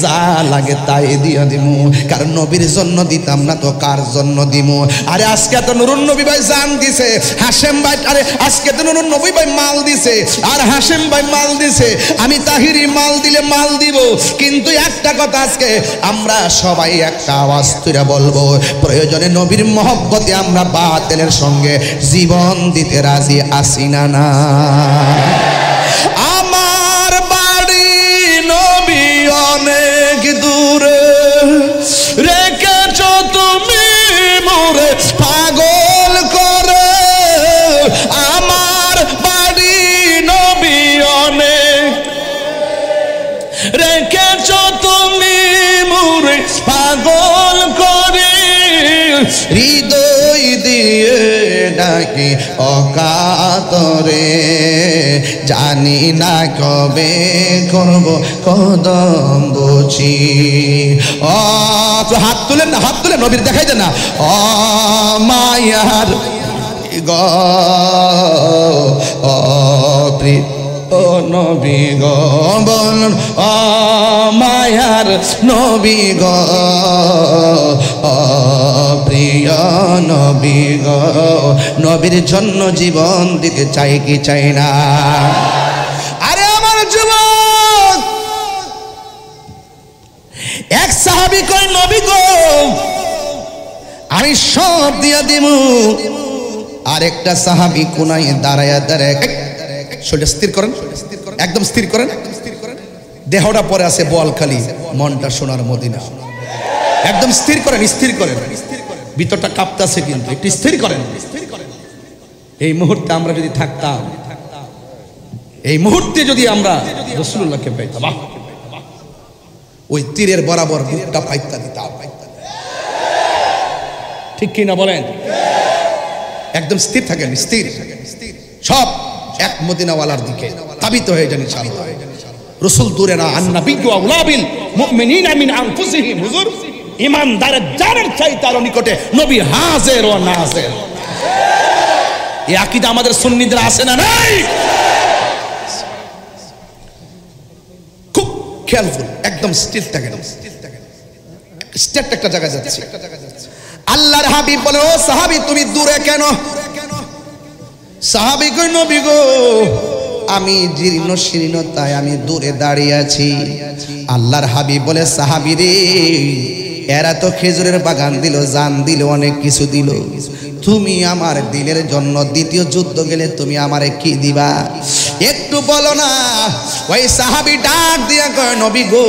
যা লাগে তাই দিয়া দিমু কারণ নবীর জন্য দিতাম না তো কার জন্য দিমু আরে আজকে তো নুরুন নবী ভাই জান দিছে হাশেম ভাই আরে আজকে তো নুরুন নবী ভাই মাল দিছে আর হাশেম ভাই মাল দিছে আমি তাহিরি মাল দিলে মাল দিব কিন্তু একটা কথা আজকে আমরা সবাই একটা আওয়াজ তুলে বলবো প্রয়োজনে নবীর মহব্বতে আমরা বাতিলের সঙ্গে জীবন দিতে রাজি আছি না না আমার বাড়ি নবী অনেক দূরে রেখেছ তুমি মোরে পাগল করে আমার বাড়ি নবী অনেক রেখেছ তুমি মোরে পাগল করে হৃদয় দিয়ে ডাকি অকাতরে জানি না কবে করব কদম বুঝি হাত তুলেন না হাত তুলে নবীর দেখাই দেন না মায়ার ও নবী গো বলুন মায়ার নবী গো প্রিয় নবী গো নবীর জন্য জীবন দিতে চাই কি চাই না আরে আমার যুবক এক সাহাবী কয় নবী গো আমি সব দিয়া দিমু আরেকটা সাহাবী কোনায় দাঁড়ায়া দাঁড়ায় শরীরটা স্থির করেন একদম স্থির করেন দেহটা পরে আছে বোয়ালখালী মনটা সোনার মদিনা একদম স্থির করেন ভিতরটা কাঁপতাছে কিন্তু একটু স্থির করেন এই মুহূর্তে আমরা যদি থাকতাম এই মুহূর্তে যদি আমরা রাসূলুল্লাহকে পাইতাম ওই তীরের বরাবর বুকটা পাইতা দিতাম ঠিক কি না বলেন একদম স্থির থাকেন স্থির সব এক মদিনাওয়ালার দিকে তাবিত হয়ে যান ইনশাআল্লাহ রাসূল দূরে না আন-নাবিয়্যু আউলা বিল মুমিনিনা মিন আনফুসিহিম হুজুর ইমানদারের জানের চাইতে আরো নিকটে নবী হাজির ও নাজির এই আকীদা আমাদের সুন্নিদের আছে না নাই খুব খেয়ালফুল একদম স্থির থাকেন স্টেট একটা জায়গা যাচ্ছে আল্লাহর হাবিব বলে ও সাহাবী তুমি দূরে কেন সাহাবী কই নবী গো আমি জীর্ণ শীর্ণতায় আমি দূরে দাঁড়িয়ে আছি আল্লাহর হাবিব বলে সাহাবী রে এরা তো খেজুরের বাগান দিল জান দিল অনেক কিছু দিল তুমি আমার দিলের জন্য দ্বিতীয় যুদ্ধ গেলে তুমি আমারে কি দিবা একটু বলো না। ওই সাহাবী ডাক দিয়া কয় নবী গো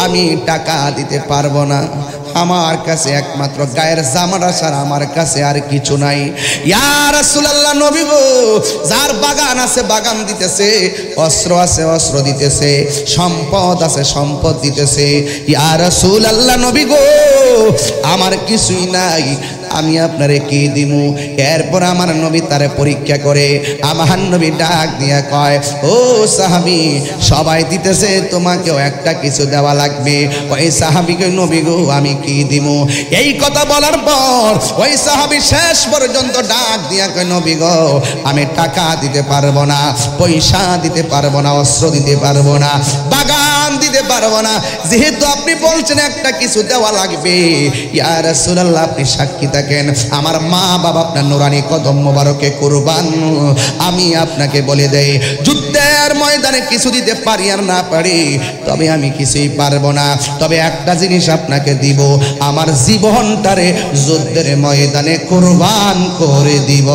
আমি টাকা দিতে পারবো না, আমার কাছে একমাত্র গায়ের জামাটা ছাড়া আমার কাছে আর কিছু নাই। ইয়া রাসূলুল্লাহ নবী গো যার বাগান আছে বাগান দিতেছে, অস্ত্র আছে অস্ত্র দিতেছে, সম্পদ আছে সম্পদ দিতেছে। ইয়া রাসূলুল্লাহ নবী গো আমার কিছুই নাই, আমি আপনারে কি দিমু? এরপর আমার নবী তারে পরীক্ষা করে আমার নবী ডাক দিয়া কয় ও সাহাবী সবাই দিতেছে তোমাকেও একটা কিছু দেওয়া লাগবে। ওই সাহাবীকে নবী গো আমি কি দিমু? এই কথা বলার পর ওই সাহাবী শেষ পর্যন্ত ডাক দিয়া কয় নবী গো আমি টাকা দিতে পারবো না, পয়সা দিতে পারবো না, অস্ত্র দিতে পারবো না, বাগান দিতে পারবো না, যেহেতু আপনি বলছেন একটা কিছু দেওয়া লাগবে। ইয়া রাসূলুল্লাহ আপনি সাক্ষী থাকেন, আমার মা বাবা আপনার নুরানি কদম মোবারকে কুরবান। আমি আপনাকে বলে দেই যুদ্ধের ময়দানে কিছু দিতে পারি আর না পারি, তবে আমি কিছুই পারবো না, তবে একটা জিনিস আপনাকে দিব, আমার জীবনটারে যুদ্ধের ময়দানে কুরবান করে দিব।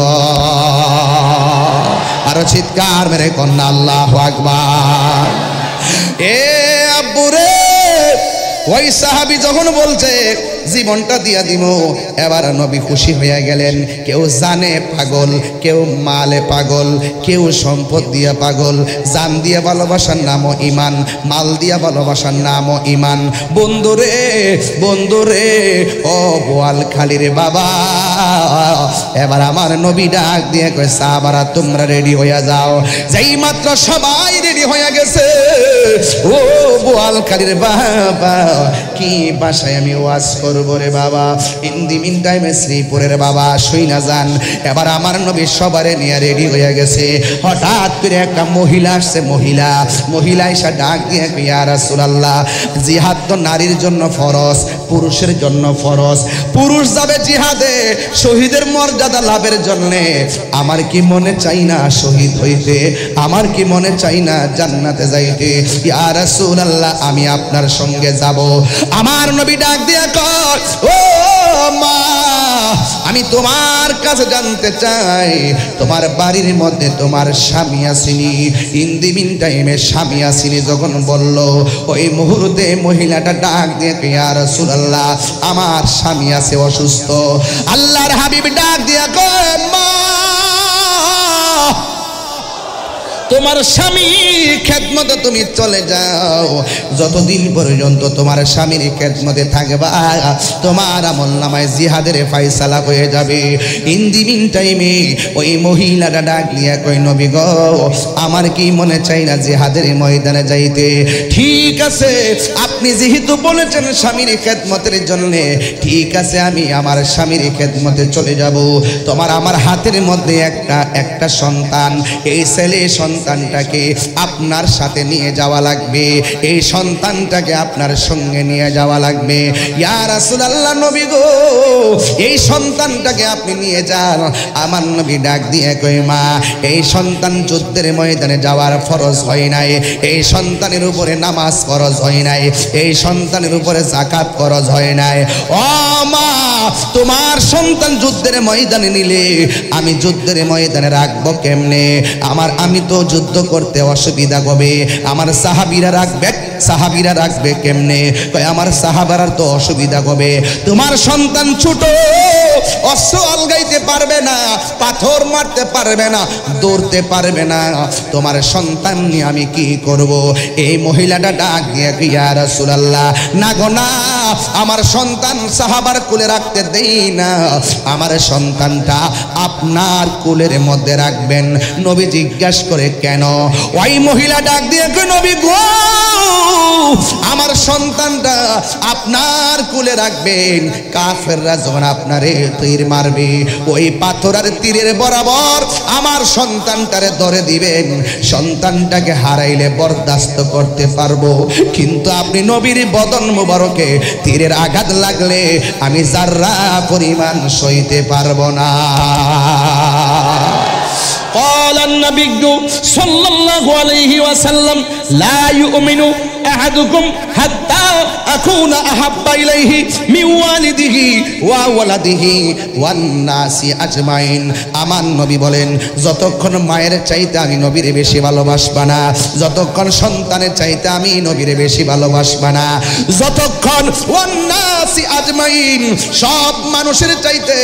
আরো চিৎকার মেরে কন্যা আল্লাহু আকবার। এ আব্বুরে ওই সাহাবী যখন বলছে জীবনটা দিয়া দিব, এবার নবী খুশি হয়ে গেলেন। কেউ জানে পাগল, কেউ মালে পাগল, কেউ সম্পদ দিয়া পাগল। জান দিয়া ভালোবাসার নামও ইমান, মাল দিয়া ভালোবাসার নামও ইমান। বন্ধুরে বন্ধুরে ও বোয়ালখালীর বাবা, এবার আমার নবী ডাক দিয়ে কয় সাহাবারা তোমরা রেডি হইয়া যাও। যেই মাত্র সবাই রেডি হয়ে গেছে, ও বোয়ালখালীর বাবা কি বাসায় আমি ওয়াজ করবো রে বাবা, ইন দি মিন টাইমে শ্রীপুরের বাবা শুই না যান। এবার আমার নবী সবারে নিয়ে রেডি হয়ে গেছে। হঠাৎ করে একটা মহিলা আসছে, মহিলা এসে ডাক দিয়ে ইয়া রাসূলুল্লাহ জিহাদ তো নারীর জন্য ফরজ, পুরুষের জন্য ফরজ। পুরুষ যাবে জিহাদে শহীদের মর্যাদা লাভের জন্য, আমার কি মনে চাই না শহীদ হইতে, আমার কি মনে চাই না জান্নাতে যাইতে। ইয়া রাসূলুল্লাহ আমি আপনার সঙ্গে যাব। আমার নবী ডাক দিয়া কয় ও মা আমি তোমার কাছে জানতে চাই তোমার বাড়ির মধ্যে তোমার স্বামী আসেনি? ইন দি মিন টাইমে স্বামী আসেনি যখন বলল, ওই মুহূর্তে মহিলাটা ডাক দিয়ে ইয়া রাসূলুল্লাহ আমার স্বামী আছে অসুস্থ। আল্লাহর হাবিব ডাক দিয়া কয় মা তোমার স্বামী খেদমতে তুমি চলে যাও, যতদিন পর্যন্ত তোমার স্বামীর খেদমতে থাকবা তোমার আমলনামায় জিহাদের ফয়সালা হয়ে যাবে। ইন দি মিন টাইমে ওই মহিলাটা ডাক দিয়া কই নবী গো আমার কি মনে চাই না জিহাদের ময়দানে যাইতে? ঠিক আছে আপনি যেহেতু বলেছেন স্বামীর খেদমতের জন্য, ঠিক আছে আমি আমার স্বামীর খেদমতে চলে যাব। তোমার আমার হাতের মধ্যে একটা সন্তান, এই ছেলে সন্তানটাকে আপনার সাথে নিয়ে যাওয়া লাগবে, এই সন্তানটাকে আপনার সঙ্গে নিয়ে যাওয়া লাগবে। ইয়া রাসূলুল্লাহ নবী গো এই সন্তানটাকে আপনি নিয়ে যান। আমার নবী ডাক দিয়ে কই মা এই সন্তান যুদ্ধের ময়দানে যাওয়ার ফরজ হয় নাই, এই সন্তানের উপরে নামাজ ফরজ হয় নাই, এই সন্তানের উপরে যাকাত ফরজ হয় নাই। ও মা তোমার সন্তান যুদ্ধের ময়দানে নিলে আমি যুদ্ধের ময়দানে রাখবো কেমনে? আমি তো যুদ্ধ করতে অসুবিধা হবে, আমার সাহাবীরা রাখবে কেমনে? আমার সাহাবারা তো অসুবিধা হবে। তোমার সন্তান ছোট, অস্ত্র আলগাইতে পারবে না, পাথর মারতে পারবে না, দৌড়তে পারবে না, তোমার সন্তান নিয়ে আমি কি করব? এই মহিলাটা ডাক দিয়ে ইয়া রাসূলুল্লাহ না গো না, আমার সন্তান সাহাবার কোলে রাখতে দেই না, আমার সন্তানটা আপনার কোলের মধ্যে রাখবেন। নবী জিজ্ঞাসা করে কেন? ওই মহিলা ডাক দিয়ে নবী গো আমার সন্তানটা আপনার কোলে রাখবেন, কাফেররা যখন আপনারে তীর মারবে ওই পাথর আর তীরের বরাবর আমার সন্তানটারে ধরে দিবেন। সন্তানটাকে হারাইলে বরদাস্ত করতে পারবো, কিন্তু আপনি নবীর বদন মুবারকে তীরের আঘাত লাগলে আমি যাররা পরিমাণ সইতে পারবো না। قال النبي صلى الله عليه وسلم لا يؤمن আহাদুকুম হাত্তা আকুনা আহাব্বা ইলাইহি মিন ওয়ালিদিহি ওয়া ওয়ালাদিহি ওয়ান নাসি আজমাইন। আমার নবী বলেন, যতক্ষণ মায়ের চাইতে আমি নবীরে বেশি ভালোবাসবা না, যতক্ষণ সন্তানের চাইতে আমি নবীরে বেশি ভালোবাসবা না, যতক্ষণ ওয়ান নাসি আজমাইন সব মানুষের চাইতে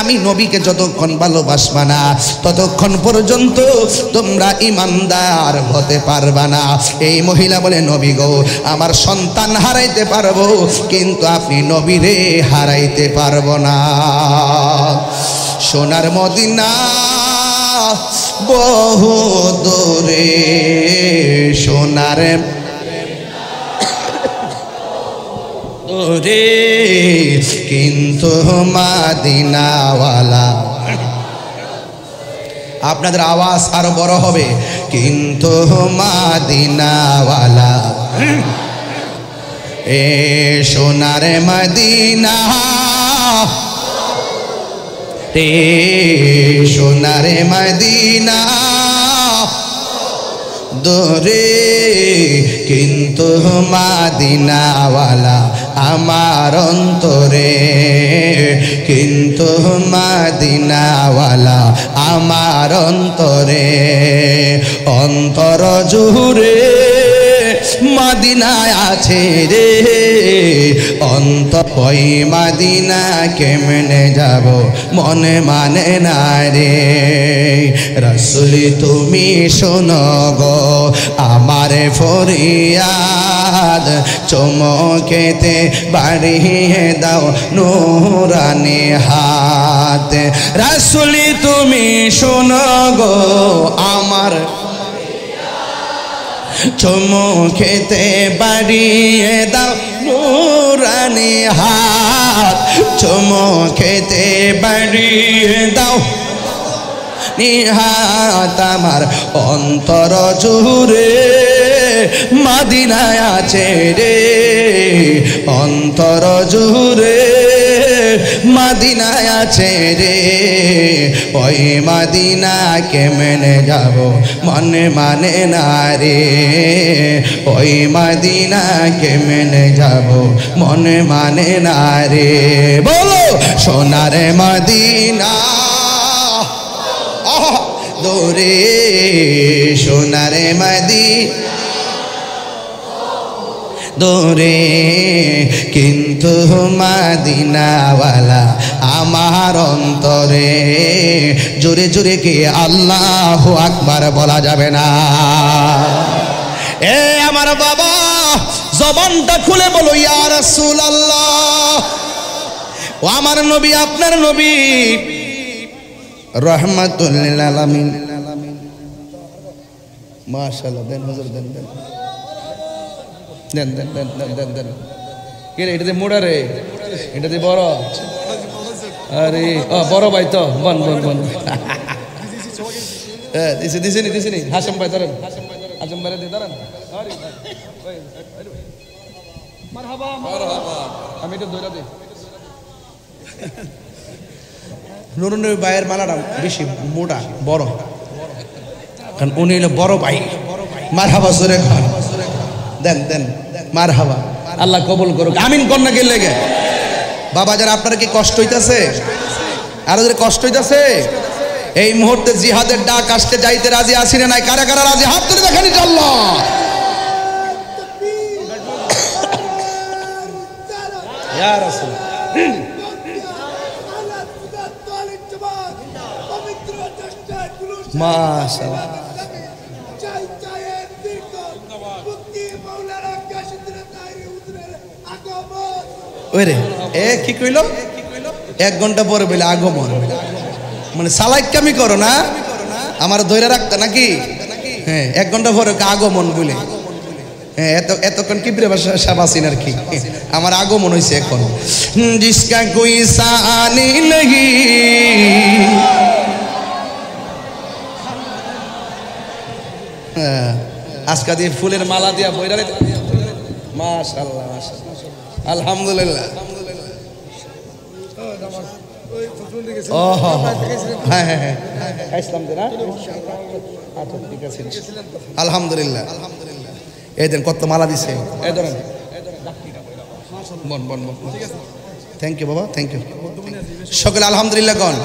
আমি নবীকে যতক্ষণ ভালোবাসবা না, ততক্ষণ পর্যন্ত তোমরা ঈমানদার হতে পারবা না। এই মহিলা বলে, নবী গো, আমার সন্তান হারাইতে পারবো, কিন্তু আপনি নবীরে হারাইতে পারবো না। সোনার মদিনা বহু দূরে, সোনার দূরে, কিন্তু মদিনাওয়ালা। আপনাদের আওয়াজ আরো বড় হবে, কিন্তু মদিনাওয়ালা। এ সোনার মদিনা, রে সোনার মদিনা দূরে, কিন্তু মদিনাওয়ালা আমার অন্তরে, কিন্তু মদিনাওয়ালা আমার অন্তরে। অন্তর জুড়ে মদিনায় আছে রে, অন্তর ওই মদিনা কেমনে যাব মনে মানে না রে। রাসূলি তুমি শোনো গো আমার ফরিয়াদ, চমকেতে বাড়িয়ে দাও নূরানি হাত। রাসূলি তুমি শোনো গো আমার চমকেতে বাড়িয়ে দাও নূরানি হাত, চমকেতে বাড়িয়ে দাও নিহাত। আমার অন্তর জুড়ে মদিনায় আছে রে, অন্তর জুড়ে মদিনায় আছে রে। ওই মদিনা কেমনে যাব মনে মানে না রে, ওই মদিনা কেমনে যাব মনে মানে না রে। বলো সোনার মদিনা দূরে, সোনার মদিনা দূরে, কিন্তু মদিনাওয়ালা আমার অন্তরে। জোরে জোরে কি আল্লাহু আকবার বলা যাবে না? এ আমার বাবা, জবানটা খুলে বলো ইয়া রাসূলুল্লাহ। ও আমার নবী, আপনার নবী রহমাতুল লিল আলামিন। মাশাআল্লাহ, দেন হুজুর, দেন দেন দেন দেন দেন দেন দেন দেন। কে রে, এটাতে মোড়া রে, এটাতে বড়। আরে বড় ভাই তো, বন বন বন। দিছে দিছে নি, দিছে নি। হাসেম ভাই ধরেন, হাসেম ভাই দিয়ে ধরেন। মারহাবা মারহাবা। আমি এটা ধরে দিই। নুরুন ভাইয়ের মালাটা বেশি মোটা বড়, কারণ উনি হলো বড় ভাই। মারহাবা জোরে খান, দেন দেন মারহাবা। আল্লাহ কবুল করুক, আমিন কর না। গেলে গে বাবা যারা, আপনারা কি কষ্ট হইতাছে? আরো যদি কষ্ট হইতাছে, এই মুহূর্তে জিহাদের ডাক আসতে যাইতে রাজি আছি না নাই? কারা কারা রাজি? হাত তুলে দেখেন ইনশাআল্লাহ। ইয়া রাসূল মাশাআল্লাহ। ওরে এ কি কইল? 1 ঘন্টা পরে বলে আগমন, মানে সালাইকামি করো না, আমার ধৈর্য রাখতে নাকি? হ্যাঁ, 1 ঘন্টা পরে আগমন বলে। হ্যাঁ, এতক্ষণ কি শাবাসিন আর কি, আমার আগমন হয়েছে এখন। জিসকা কোই সানি লাগি, আজকা দিয়ে ফুলের মালা দিয়া বইরা। মাশাআল্লাহ মাশাআল্লাহ, আলহামদুলিল্লাহ। ও হ্যাঁ হ্যাঁ হ্যাঁ, খাইছিলাম না? আচ্ছা ঠিক আছে, আলহামদুলিল্লাহ। এই দেন কত মালা দিছে, এই ধরেন বন বন বন। থ্যাংক ইউ বাবা, থ্যাংক ইউ। সকলে আলহামদুলিল্লাহ গণ,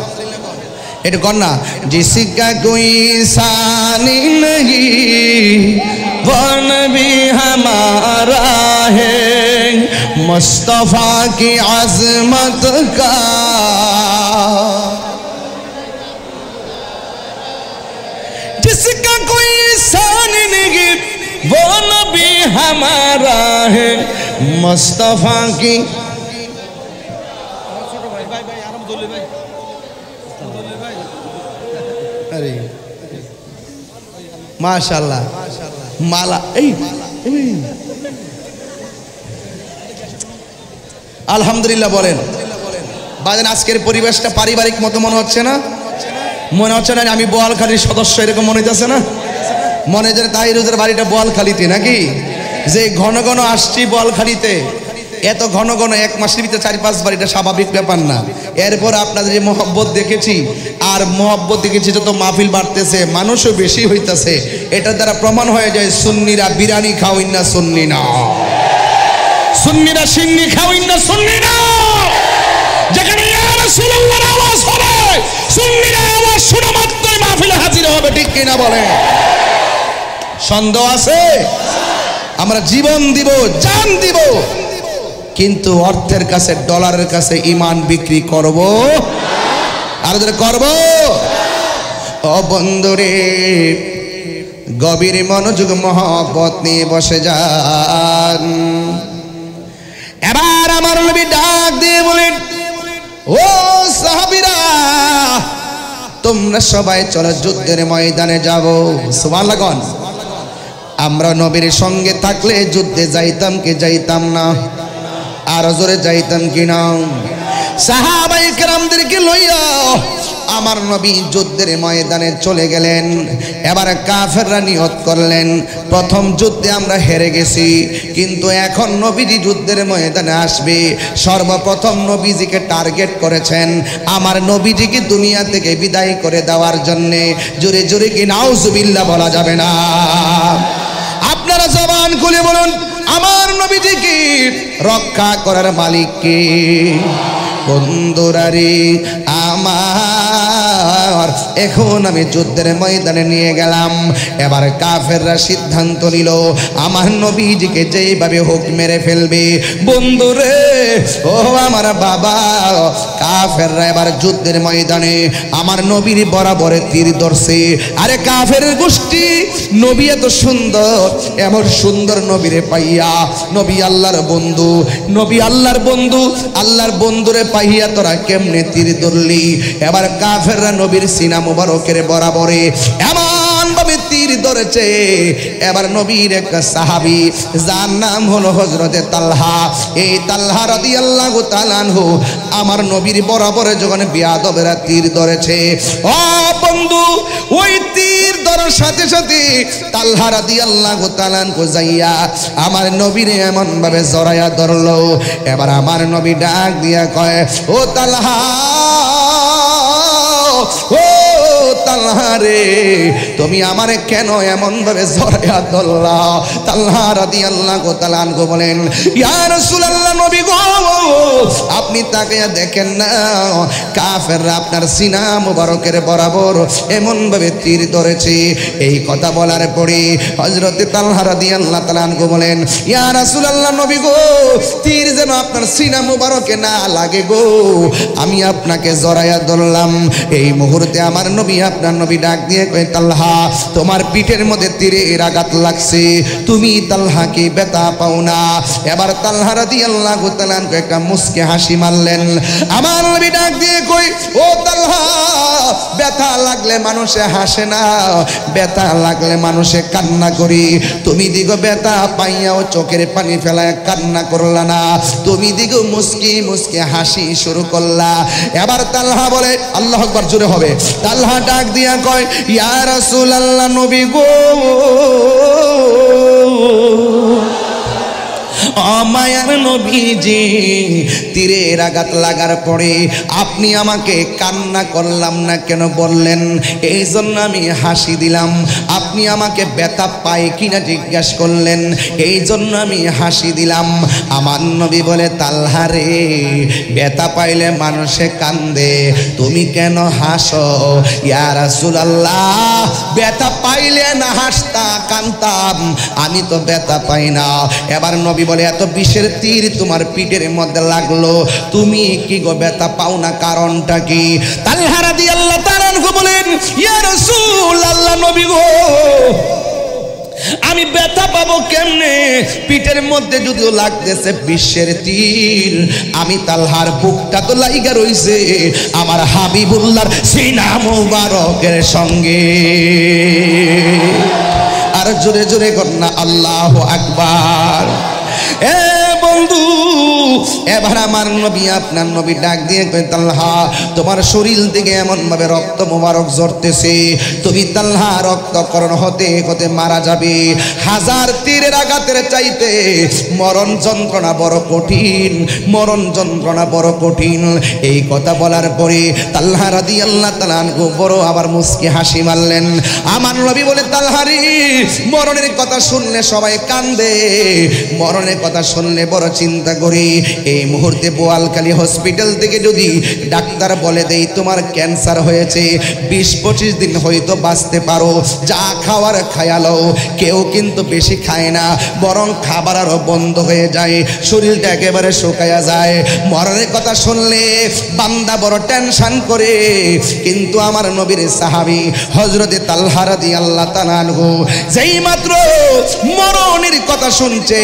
এটা গণ না। जिसका कोई सानी नहीं वो नबी हमारा है, मुस्तफा की अजमत का जिसका कोई सानी नहीं वो नबी हमारा है, मुस्तफा की। अरे माशाल्लाह माला আলহামদুলিল্লাহ বলেন। বাজেন আজকের পরিবেশটা পারিবারিক মতো মনে হচ্ছে না? মনে হচ্ছে না আমি বোয়ালখালীর সদস্য, এরকম মনে হচ্ছে না? মনে হচ্ছে তাহিরুদের বাড়িটা বোয়ালখালীতে নাকি? যে ঘন ঘন আসছি বোয়ালখালীতে, এত ঘন ঘন এক মাসের ভিতরে 4-5 বার, এটা স্বাভাবিক ব্যাপার না। এরপর আপনাদের যে মহব্বত দেখেছি, আর মহব্বত দেখেছি যত মাহফিল বাড়তেছে, মানুষও বেশি হইতেছে, এটার দ্বারা প্রমাণ হয়ে যায় সুন্নিরা বিরিয়ানি খাওয়াইন না, সুন্নি না। সুন্নিরা সিন্নি খাওয়াইন না, সুন্নি না। যেখানে ইয়া রাসূলুল্লাহর আওয়াজ হবে, সুন্নিরা আওয়াজ শোনা মাত্রই মাহফিলে হাজির হবে, ঠিক কিনা বলে? সন্দেহ আছে? আমরা জীবন দিব, জান দিব, কিন্তু অর্থের কাছে, ডলারের কাছে ঈমান বিক্রি করব আর যদি করব। ও বন্ধুরে, গভীর মনোযোগ মহব্বত নিয়ে বসে যান। এবার আমার নবী ডাক দিয়ে বলেন, ও সাহাবীরা, তোমরা সবাই চলো যুদ্ধের ময়দানে যাব। সুবহানাল্লাহ গণ। আমরা নবীর সঙ্গে থাকলে যুদ্ধে যাইতাম কি যাইতাম না? আর জোরে যাইতাম কিনা? সাহাবায়ে কেরামদেরকে লইয়া আমার নবী যুদ্ধের ময়দানে চলে গেলেন। এবার কাফেররা নিয়ত করলেন, প্রথম যুদ্ধে আমরা হেরে গেছি, কিন্তু এখন নবীজি যুদ্ধের ময়দানে আসবে। সর্বপ্রথম নবীজিকে টার্গেট করেছেন, আমার নবীজিকে দুনিয়া থেকে বিদায় করে দেওয়ার জন্যে। জোরে জোরে কি নাউজুবিল্লাহ বলা যাবে না? আপনারা জবান খুলে বলুন, আমার নবীজিকে রক্ষা করার মালিক কে? বন্ধুরা রে আমার, এখন আমি যুদ্ধের ময়দানে নিয়ে গেলাম। এবার কাফেররা সিদ্ধান্ত নিল আমার নবীজিকে যেইভাবে হোক মেরে ফেলবে। বন্ধুরে ও আমার বাবা, কাফেররা এবার যুদ্ধের ময়দানে আমার নবীর বরাবরে তীর ধরছে। আরে কাফের গোষ্ঠী, নবী এত সুন্দর, এমন সুন্দর নবীরে পাইয়া, নবী আল্লাহর বন্ধু, নবী আল্লাহর বন্ধু, আল্লাহর বন্ধুরে পাইয়া তোরা কেমনে তীর ধরলি? এবার কাফেররা নবীর সিনা মুবারকের বরাবরে এমন ভাবে তীর ধরেছে। এবার নবীর এক সাহাবী, যার নাম হলো হযরতে তালহা, এই তালহা রাদিয়াল্লাহু তাআলা আনহু আমার নবীর বরাবরে যখন বিয়াদবেরা তীর ধরেছে, ও বন্ধু, ওই তীর ধরার সাথে সাথে তালহা রাদিয়াল্লাহু তাআলা আনহু যাইয়া আমার নবীর এমন ভাবে জড়াইয়া ধরলো। এবার আমার নবী ডাক দিয়া কয়, ও তালহা, ও তালহা রে, তুমি আমারে কেন এমন ভাবে জড়াইয়া ধরলা? তালহা রাদিয়াল্লাহু তাআলা আনহু বলেন, ইয়া রাসূলুল্লাহ, নবী গো, আপনি তাকায়া দেখেন না, কাফেররা আপনার সিনা মুবারকের বরাবর এমন ভাবে তীর ধরেছে। এই কথা বলার পরে হযরতে তালহা রাদিয়াল্লাহু তাআলা আনহু বলেন, ইয়া রাসূলুল্লাহ, নবী গো, তীর যেন আপনার সিনা মুবারকে না লাগে গো, আমি আপনাকে জড়াইয়া ধরলাম। এই মুহূর্তে আমার নবী, আপনার নবী ডাক দিয়ে কয়, তালহা, তোমার পিঠের মধ্যে তীরের আঘাত লাগছে, তুমি তালহাকে ব্যথা পাও না? এবার তালহা রাদিয়াল্লাহু তাআলা আনহু একটা মুস্কি হাসি মারলেন। আমার নবী ডাক দিয়ে কই, ও তালহা, ব্যথা লাগলে মানুষে হাসে না, ব্যথা লাগলে মানুষে কান্না করি। তুমি দিগো ব্যথা পাইয়াও চোখের পানি ফেলায় কান্না করলা না, তুমি দিগো মুস্কি মুস্কি হাসি শুরু করলা। এবার তালহা বলে, আল্লাহু আকবার, জোরে হবে। তালহা ডাক দিয়া কয়, ইয়া রাসূলুল্লাহ, নবী গো, ও মায়ার নবীজি, তীরের আঘাত লাগার পরে আপনি আমাকে কান্না করলাম না কেন বললেন? এই জন্য আমি হাসি দিলাম। আপনি আমাকে ব্যথা পায় কিনা জিজ্ঞেস করলেন, এই জন্য আমি হাসি দিলাম। আমার নবী বলে, তালহা রে, ব্যথা পাইলে মানুষে কান্দে, তুমি কেন হাসো? ইয়া রাসূলুল্লাহ, ব্যথা পাইলে না হাসতা কান্দতাম, আমি তো ব্যথা পাই না। এবার নবী বলে, এত বিষের তীর তোমার পিঠের মধ্যে লাগলো, তুমি কি গো ব্যথা পাও না, কারণটা কি? তালহা রাদিয়াল্লাহু তাআলা আনহু বলেন, ইয়া রাসূলুল্লাহ, নবী গো, আমি ব্যথা পাবো কেমনে? পিঠের মধ্যে যদিও লাগতেছে বিশ্বের তীর, আমি তালহার বুকটা তো লাইগা রইছে আমার হাবিবুল্লাহর সিনা মুবারকের সঙ্গে। আর জোরে জোরে কন্যা আল্লাহু আকবার। এ বন্ধু, এবার আমার নবী, আপনার নবী ডাক দিয়ে কই, তালহা, তোমার শরীর থেকে এমন ভাবে রক্ত মোবারক ঝরতেছে, তুমি তালহা রক্তকরণ হতে হতে মারা যাবে। হাজার তীরের আঘাতের চাইতে মরণ যন্ত্রণা বড় কঠিন, মরণ যন্ত্রণা বড় কঠিন। এই কথা বলার পরে তালহা রাদিয়াল্লাহু তাআলা আনহু বড় আবার মুস্কি হাসি মারলেন। আমার নবী বলে, তালহা রে, মরণের কথা শুনলে সবাই কান্দে, মরণের কথা শুনলে বড় চিন্তা করি। এই মুহূর্তে বোয়ালখালী হসপিটাল থেকে যদি ডাক্তার বলে দেই তোমার ক্যান্সার হয়েছে, 20-25 দিন হয়তো বাঁচতে পারো, যা খাওয়ার খায়ালো, কেউ কিন্তু বেশি খায় না, বরং খাবার আরো বন্ধ হয়ে যায়, শরীরটা একেবারে শুকায়া যায়। মরণের কথা শুনলে বান্দা বড় টেনশন করে, কিন্তু আমার নবীর সাহাবী হযরতে তালহা রাদিয়াল্লাহু তাআলা আনহু যেই মাত্র মরণের কথা শুনছে,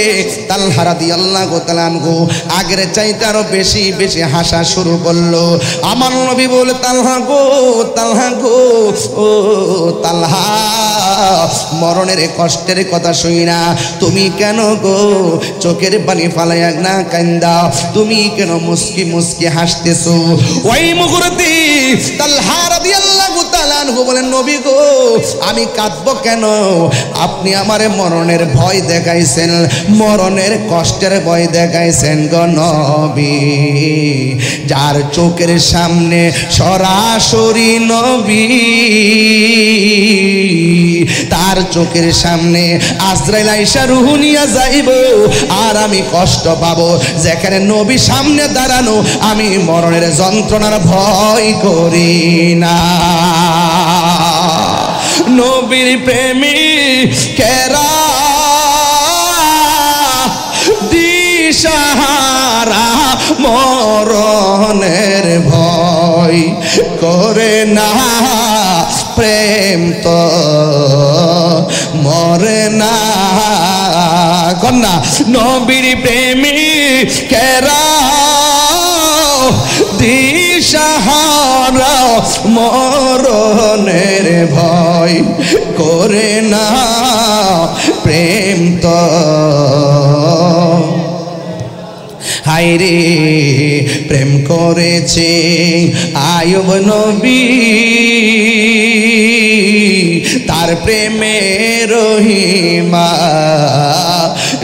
তালহা রাদিয়াল্লাহু তাআলা আনহু আগের চাইতে আরো বেশি বেশি হাসা শুরু করলো। আমার নবী বলে, তালহা গো, তালহা গো, ও তালহা, মরণের কষ্টের কথা শুই না তুমি কেন গো চোখের পানি ফালাইয়া না কান্দা, তুমি কেন মুস্কি মুস্কি হাসতেছো? ওই মুহূর্তে তালহা রাদিয়াল্লাহু তাআলা আনহু বলেন, নবী গো, আমি কাঁদবো কেন? আপনি আমারে মরণের ভয় দেখাইছেন, মরণের কষ্টের ভয় দেখাইছেন গো নবী। যার চোখের সামনে সরাসরি নবী, তার চোখের সামনে আজরাইল আইসা রূহ নিয়া যাইব, আর আমি কষ্ট পাবো। যেখানে নবী সামনে দাঁড়ানো, আমি মরণের যন্ত্রণার ভয় করি না। নবীর প্রেমিকেরা দিশাহারা মরণের ভয় করে না, প্রেম তো মরে না। কন্যা, নবীর প্রেমিকেরা দিশাহারা মরণের ভয় করে না, প্রেম তো। হায়রে, প্রেম করেছে আয়ুব নবী, তার প্রেমে রহিমা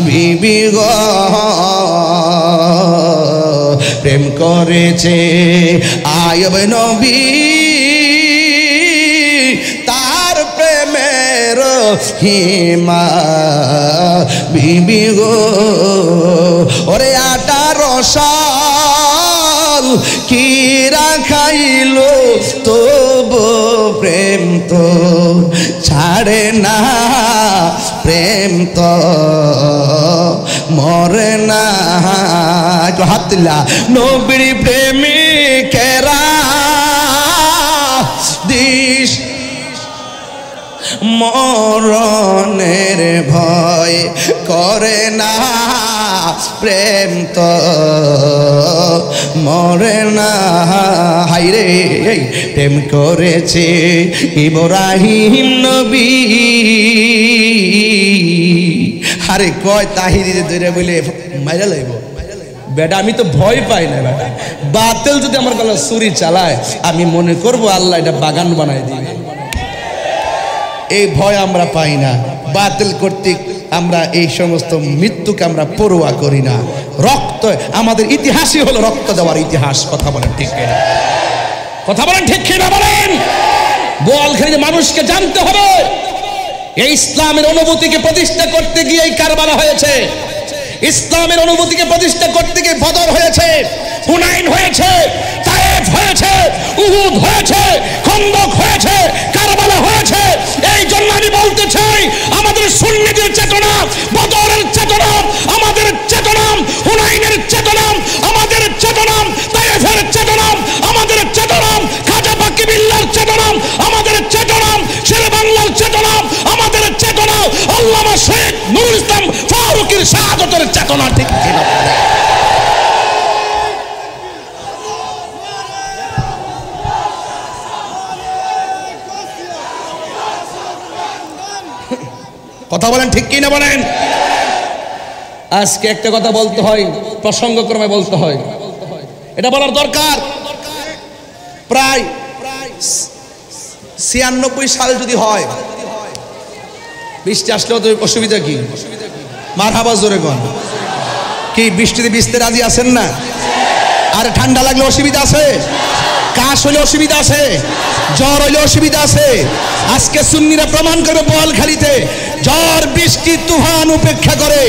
বিবি গো, প্রেম করেছে আয়ুব নবী, তার প্রেমে রহিমা বিবি গো। ওরে 18 সাল কি রাখাইল, তবু প্রেম তো ছাড়ে না, প্রেম তো মরে না। হাত তুলা, নবীর প্রেমিকেরা দিশ মরণের ভয় করে না, প্রেম তো মরে না। হাইরে, প্রেম করেছে ইব্রাহিম নবী। আরে কয় তাহিরি ধরে বলে মাইরা লাইব বেটা, আমি তো ভয় পাই না বেটা। বাতিল যদি আমার গলা ছুরি চালায়, আমি মনে করব আল্লাহ এটা বাগান বানাই দিবে। এই ভয় আমরা পাই না। বাতিল কর্তৃক আমরা এই সমস্ত মৃত্যুকে আমরা পরোয়া করি না। রক্ত আমাদের ইতিহাসই হলো রক্ত দেওয়ার ইতিহাস। কথা বলেন ঠিক কিনা? কথা বলেন ঠিক কিনা বলেন? বোয়ালখালীর মানুষকে জানতে হবে এই ইসলামের অনুভূতিকে প্রতিষ্ঠা করতে গিয়ে এই কারবালা হয়েছে। ইসলামের অনুভূতিকে প্রতিষ্ঠা করতে গিয়ে বদর হয়েছে, হুনাইন হয়েছে, তায়েফ হয়েছে, উহুদ হয়েছে, খন্দক হয়েছে, কারবালা হয়েছে। এই জন্য আমি বলতে চাই আমাদের সুন্নিদের চেতনা, বদরের চেতনা আমাদের চেতনা, হুনাইনের চেতনা আমাদের চেতনা, তায়েফের চেতনা আমাদের চেতনা, খাজা বাকি বিল্লাহর চেতনা আমাদের চেতনা, শেরে বাংলার চেতনা আমাদের চেতনা, আল্লামা শেখ নুরুল ইসলাম ফারুকীর শাহাদাতের চেতনা। ঠিক কিনা? কথা বলেন ঠিক কিনা বলেন? আজকে একটা কথা বলতে হয়, প্রসঙ্গক্রমে বলতে হয়, এটা বলার দরকার। প্রায় 96 সাল যদি হয়, বৃষ্টি আসলেও তো অসুবিধা কি? মারহাবা জোরে কোন কি? বৃষ্টিতে ভিজতে রাজি আছেন না? আর ঠান্ডা লাগলে অসুবিধা আছে? কাশ হলে অসুবিধা আছে? জ্বর হলে অসুবিধা আছে? আজকে সুন্নিরা প্রমাণ করবে বোয়ালখালীতে ঝড় বৃষ্টি তুফান উপেক্ষা করে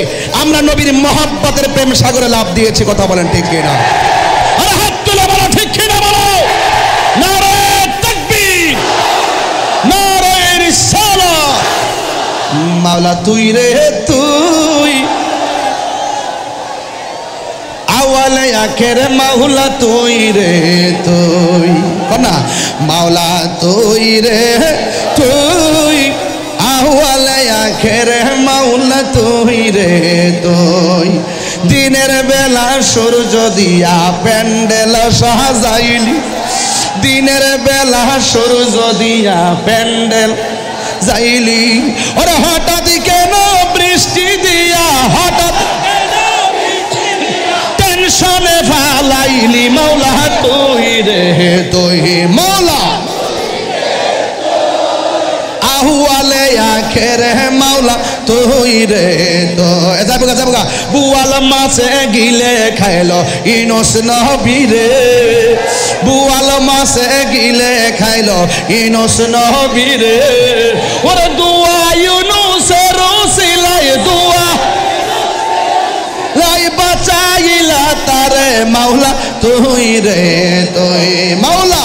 আমরা নবীর মহব্বতের প্রেম সাগরে লাভ দিয়েছি। কথা বলেন ঠিক কিনা? আরে হাত তুলে বলো ঠিক কিনা বলো। নারে তাকবীর, নারে রিসালাত। মাওলা তুই রে তুই, আওয়ালে আখের মাওলা তুই রে তুই, না মাওলা তুই রে তুই, আওয়ালে আখের মাওলা তুই রে তুই। দিনের বেলা সূর্য দিয়া প্যান্ডেল সাজাইলি, দিনের বেলা সূর্য দিয়া প্যান্ডেল যাইলি, ওরে হঠাৎ কেন বৃষ্টি দিয়া, হঠাৎ টেনশনে ফালাইলি, মাওলা তুই রে তুই, মাওলা আহুয়ালে আখের মাওলা তুই রে তুই। যাবগা যাবগা বুয়াল মাছে গিলে খাইলো ইনোস নবী রে, বুয়াল মাছে গিলে খাইলো ইনোস নবী রে, ওরে দুয়া ইউনুসের ওসিলায় দুয়া লাই বাঁচাইলা তারে মাওলা তুই রে তুই, মাওলা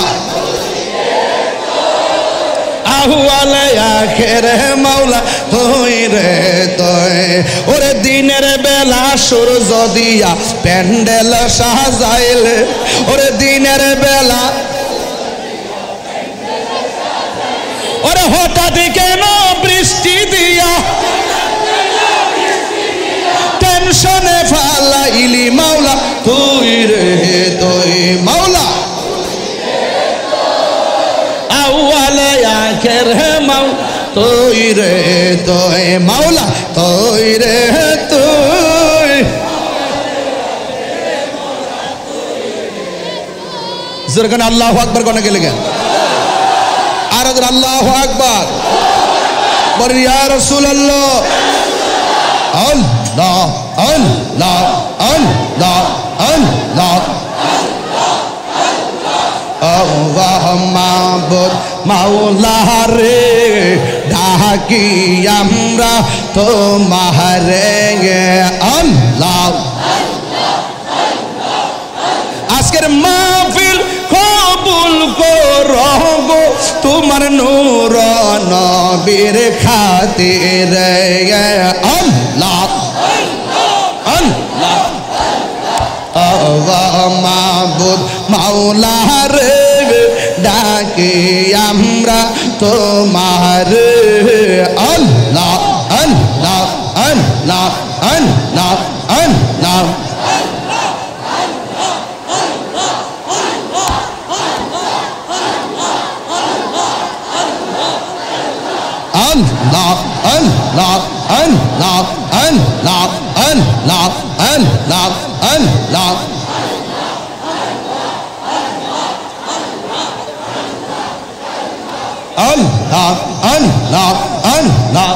আহুয়ালে আখের মাওলা তুই রে তুই। ওরে দিনের বেলা সূর্য দিয়া প্যান্ডেল সাজাইলে, ওরে দিনের বেলা, ওরে হঠাৎ কেন বৃষ্টি দিয়া টেনশনে ফালাইলি, মাওলা তুই রে তুই, মাওলা আউয়ালে আখের মাওলা তুই রে তুই, মাওলা তুই রে তুই। জোরগান আল্লাহু আকবার কোনে গেলে গেল? আর আল্লাহু আকবার বল, ইয়া রাসূলুল্লাহ। আল্লাহ আল্লাহ আল্লাহ আল্লাহ, আল্লাহ মাবুদ মাওলা রে, ডাকি আমরা তোমারে, আল্লাহ। আজকের মাহফিল কবুল করো গো তোমার নূর নবীর খাতিরে, আল্লাহ আল্লাহ। আল্লাহ মাবুদ মাওলা রে, ডাকি আমরা তোমার, আল্লাহ আল্লাহ আল্লাহ আল্লাহ আল্লাহ। Allah Allah Allah Allah Allah Allah Allah, Allah Allah Allah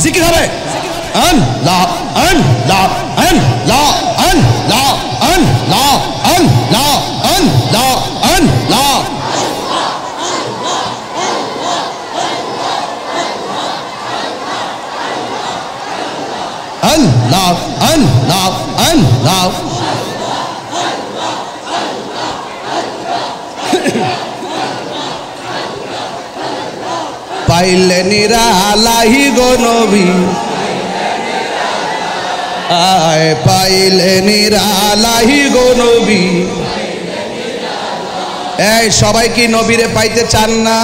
জিকির হবে আল্লাহ আল্লাহ আল্লাহ আল্লাহ আল্লাহ আল্লাহ আল্লাহ আল্লাহ আল্লাহ আল্লাহ আল্লাহ পাইলে নিরালাহি গো নবী আয় পাইলে নিরালাহি গো নবী এই সবাই কি নবীরে পাইতে চান না?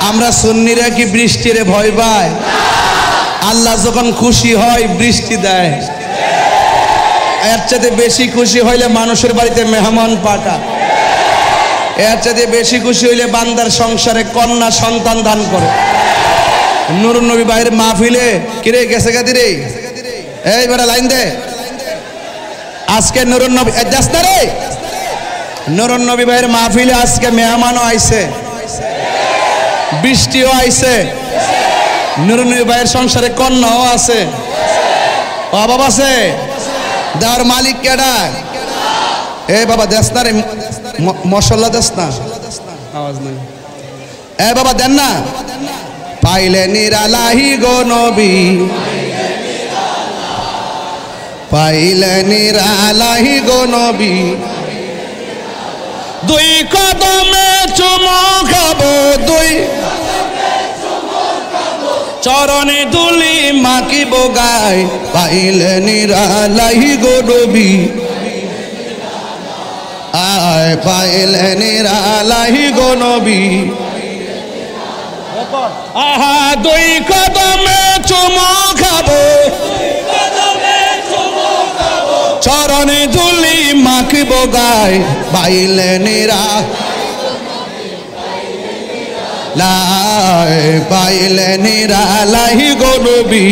আমরা সুন্নিরা কি বৃষ্টিরে ভয় পায়? আল্লাহ যখন খুশি হয় বৃষ্টি দেয়, এর চাইতে বেশি খুশি হইলে মানুষের বাড়িতে মেহমান পাঠা, এর চাইতে বেশি খুশি হইলে বান্দার সংসারে কন্যা সন্তান দান করে। নুরুন নবী ভাইয়ের মাহফিলে কিরে গেছে গাদি রে, এই বেটা লাইন দে। আজকে নুরুন নবী যাস না রে, নুরুন নবী ভাইয়ের মাহফিলে আজকে মেহমানও আইছে, বৃষ্টিও আইছে, নুরুন নবী ভাইয়ের সংসারে কন্যাও আছে, অভাব আছে। দেওয়ার মালিক কেডা? এই বাবা দেস না রে, মশলা দেস না, আওয়াজ নাই। এ বাবা দেন না। পাইলে নিরালাহি গো নবী, পাইলে নিরালাহি গো নবী, দুই কদমে চুমু খাবো, দুই চরণে দুলি মাকিব গায়, পাইলে নিরালাহি গো নবী আয় পাইলে নিরালাহি গো নবী। আহা দুই কদমে চুমু খাবো, চরণে দুলি মাখিব গায়, পাইলে নিরালাহি পাইলে নিরালাহি গো নবী।